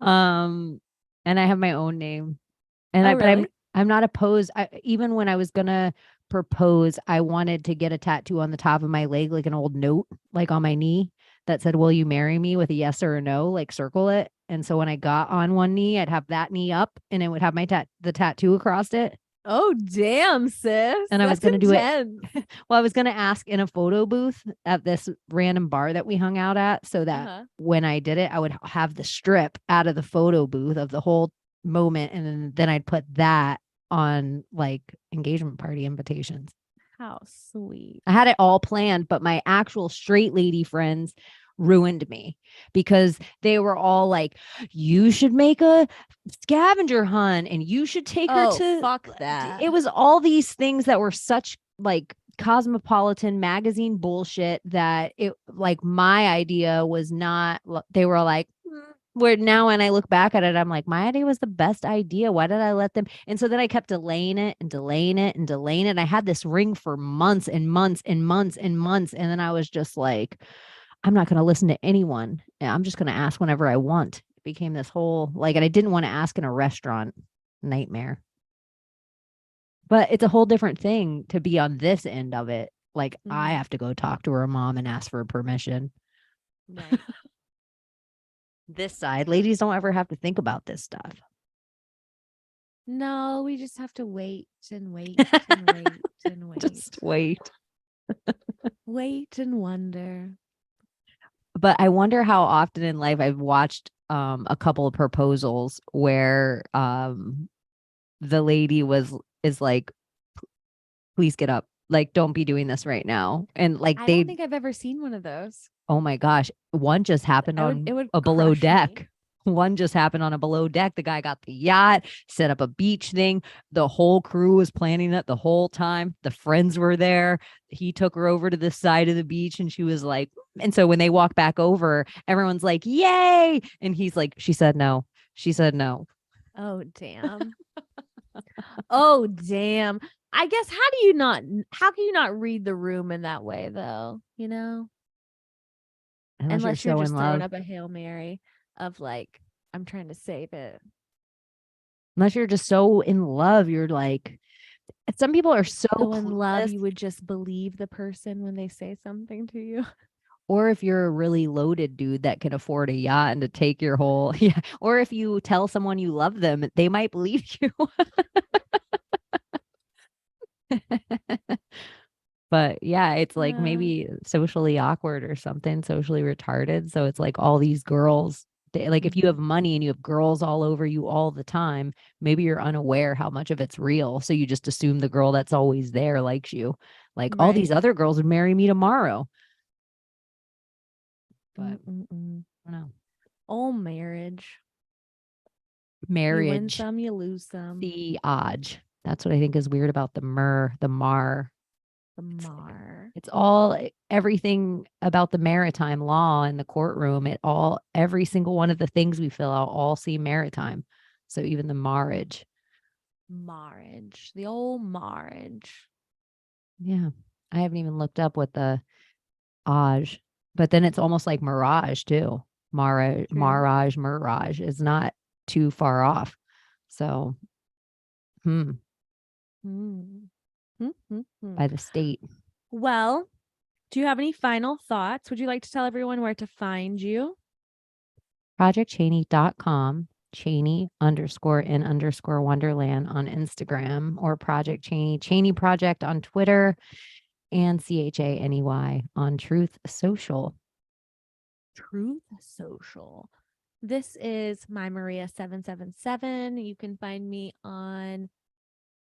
And I have my own name. And but I'm not opposed. Even when I was gonna propose, I wanted to get a tattoo on the top of my leg, like an old note, like on my knee that said, will you marry me, with a yes or a no, like circle it. And so when I got on one knee, I'd have that knee up and it would have my the tattoo across it. Oh, damn, sis. And I was going to do it. Well, I was going to ask in a photo booth at this random bar that we hung out at, so that when I did it, I would have the strip out of the photo booth of the whole moment. And then I'd put that on like engagement party invitations. How sweet. I had it all planned, but my actual straight lady friends ruined me because they were all like, you should make a scavenger hunt and you should take her to fuck that. It was all these things that were such like Cosmopolitan magazine bullshit that it, like, my idea was not. They were like, where now when I look back at it, I'm like, my idea was the best idea. Why did I let them? And so then I kept delaying it and delaying it and delaying it. And I had this ring for months and months and months and months. And then I was just like, I'm not going to listen to anyone. I'm just going to ask whenever I want. It became this whole like, and I didn't want to ask in a restaurant. Nightmare. But it's a whole different thing to be on this end of it. Like, I have to go talk to her mom and ask for permission. Right. This side, ladies don't ever have to think about this stuff. No, we just have to wait and wait and wait and wait. Just wait. Wait and wonder. But I wonder how often in life I've watched a couple of proposals where the lady is like, please get up. Like, don't be doing this right now. And like I don't they, think I've ever seen one of those. oh my gosh, one just happened It on would a below crush me. deck. One just happened on a below deck. The guy got the yacht, set up a beach thing. The whole crew was planning it the whole time. The friends were there. He took her over to the side of the beach and she was like, and so when they walk back over, everyone's like, yay. And he's like, she said no. She said no. Oh, damn. Oh, damn. I guess how can you not read the room in that way though, you know? Unless you're Unless you're so in just throwing love. up a Hail Mary of like, I'm trying to save it. Unless you're just so in love, you're like, some people are so So in love, clueless. you would just believe the person when they say something to you. Or if you're a really loaded dude that can afford a yacht and to take your whole, yeah. Or if you tell someone you love them, they might believe you. But yeah, it's like Uh, maybe socially awkward or something, socially retarded. So it's like all these girls, like if you have mhm. money and you have girls all over you all the time, maybe you're unaware how much of it's real. So you just assume the girl that's always there likes you. Like all Right. these other girls would marry me tomorrow. But Mm-mm-mm. I don't know. Oh, marriage. You win Marriage, some, you lose some. the Aj. That's what I think is weird about the Mar. The It's mar. it's all everything about the maritime law in the courtroom. Every single one of the things we fill out all seem maritime. So even the marriage. Marriage. The old marriage. Yeah. I haven't even looked up what the Aj, but then it's almost like mirage too. True. Mirage is not too far off. So, Hmm. Hmm. by the state. Well, do you have any final thoughts? Would you like to tell everyone where to find you? ProjectCheney.com, Cheney _in Wonderland on Instagram, or Project Cheney, Cheney Project on Twitter, and CHANEY on Truth Social. Truth Social. This is mymaria777. You can find me on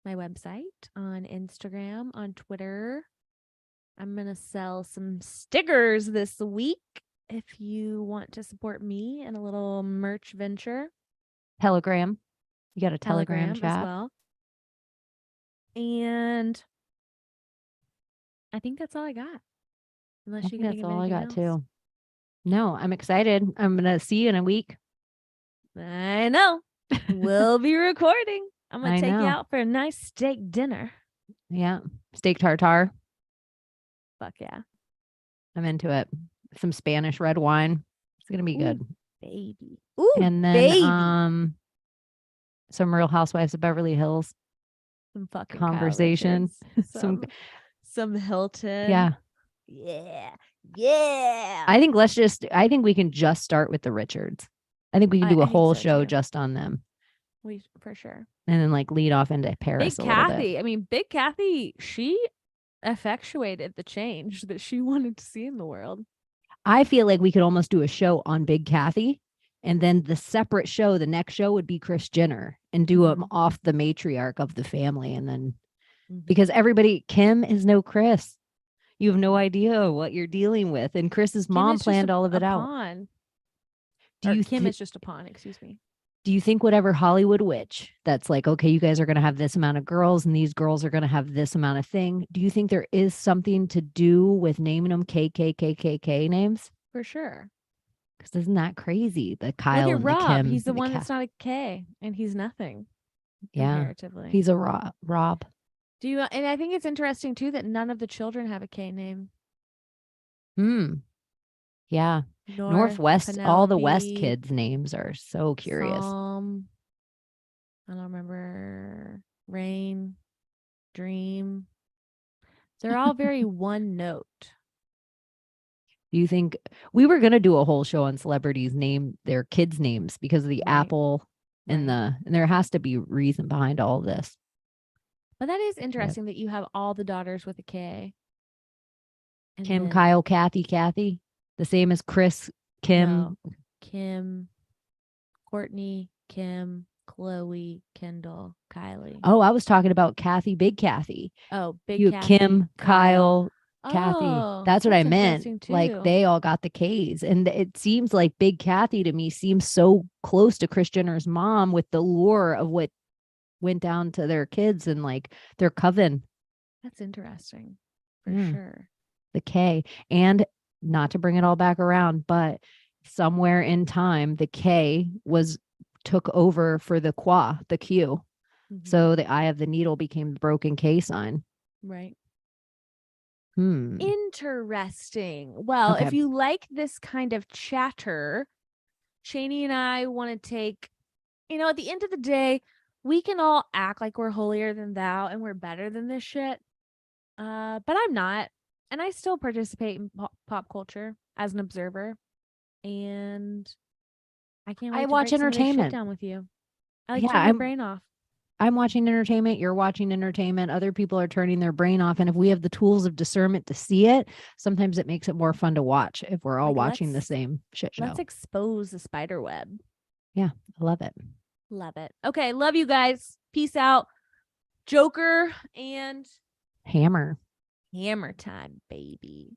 my website, on Instagram, on Twitter. I'm going to sell some stickers this week if you want to support me in a little merch venture. Telegram. You got a Telegram Telegram as chat? well. And I think that's all I got. I Unless you think can think that's of all I anything got else. too. No, I'm excited. I'm going to see you in a week. I know. We'll be recording. I'm going to I take you know. out for a nice steak dinner. Yeah. Steak tartare. Fuck yeah. I'm into it. Some Spanish red wine. It's going to be Ooh, good. baby. Ooh, And then baby. some Real Housewives of Beverly Hills Some fucking Kyle conversation. Richards. Some Some Hilton. yeah. Yeah. Yeah. I think we can just start with the Richards. I think we can do a I think whole so show too. just on them We for sure. and then like lead off into Paris Big a little bit. Kathy. I mean, Big Kathy, she effectuated the change that she wanted to see in the world. I feel like we could almost do a show on Big Kathy and then the separate show, the next show would be Kris Jenner and do them off the matriarch of the family. And then because Kim is no Kris. You have no idea what you're dealing with. And Chris's Kim mom is just planned all of a it out. pawn. Do Or you Kim is just a pawn, excuse me. do you think whatever Hollywood witch that's like, okay, you guys are going to have this amount of girls and these girls are going to have this amount of thing? Do you think there is something to do with naming them KKKKK names? For sure. Because isn't that crazy? The Look Kyle at and the Rob. Kim He's the and the one Kat. that's not a K and he's nothing Yeah. comparatively. He's a Rob. Do you and I think it's interesting too that none of the children have a K name. Yeah. North, Northwest, all the West Penelope, kids' names are so curious. Psalm. I don't remember. Rain, Dream. They're all very one note. Do you think we were going to do a whole show on celebrities name their kids' names because of the Right. Apple and Right. and there has to be reason behind all of this. But that is interesting that you have all the daughters with a K. And Kim, then, Kyle, Kathy, the same as Kris, Kim. no, Kim, Courtney, Kim, Chloe, Kendall, Kylie. Oh, I was talking about Kathy, Big Kathy. Oh, Big You, Kathy, Kim, Kyle, Kathy. Oh, That's what I that's meant. interesting Like too. they all got the K's. And it seems like Big Kathy to me seems so close to Kris Jenner's mom with the lore of what went down to their kids and like their coven. That's interesting for Yeah, sure. the K. And not to bring it all back around, but somewhere in time, the K was took over for the Qua, the Q. Mhm. So the eye of the needle became the broken K sign. Right. Hmm. Interesting. Well, Okay. if you like this kind of chatter, Shani and I want to take, at the end of the day, we can all act like we're holier than thou and we're better than this shit. But I'm not. And I still participate in pop culture as an observer. And I can't I wait to watch break some of this shit entertainment. down with you. I like Yeah, turn my brain off. I'm watching entertainment, you're watching entertainment, other people are turning their brain off. And if we have the tools of discernment to see it, sometimes it makes it more fun to watch if we're all Like, watching the same shit let's show. expose the spider web. Yeah, I love it. Love it. Okay, love you guys. Peace out. Joker and Hammer. hammer time, baby.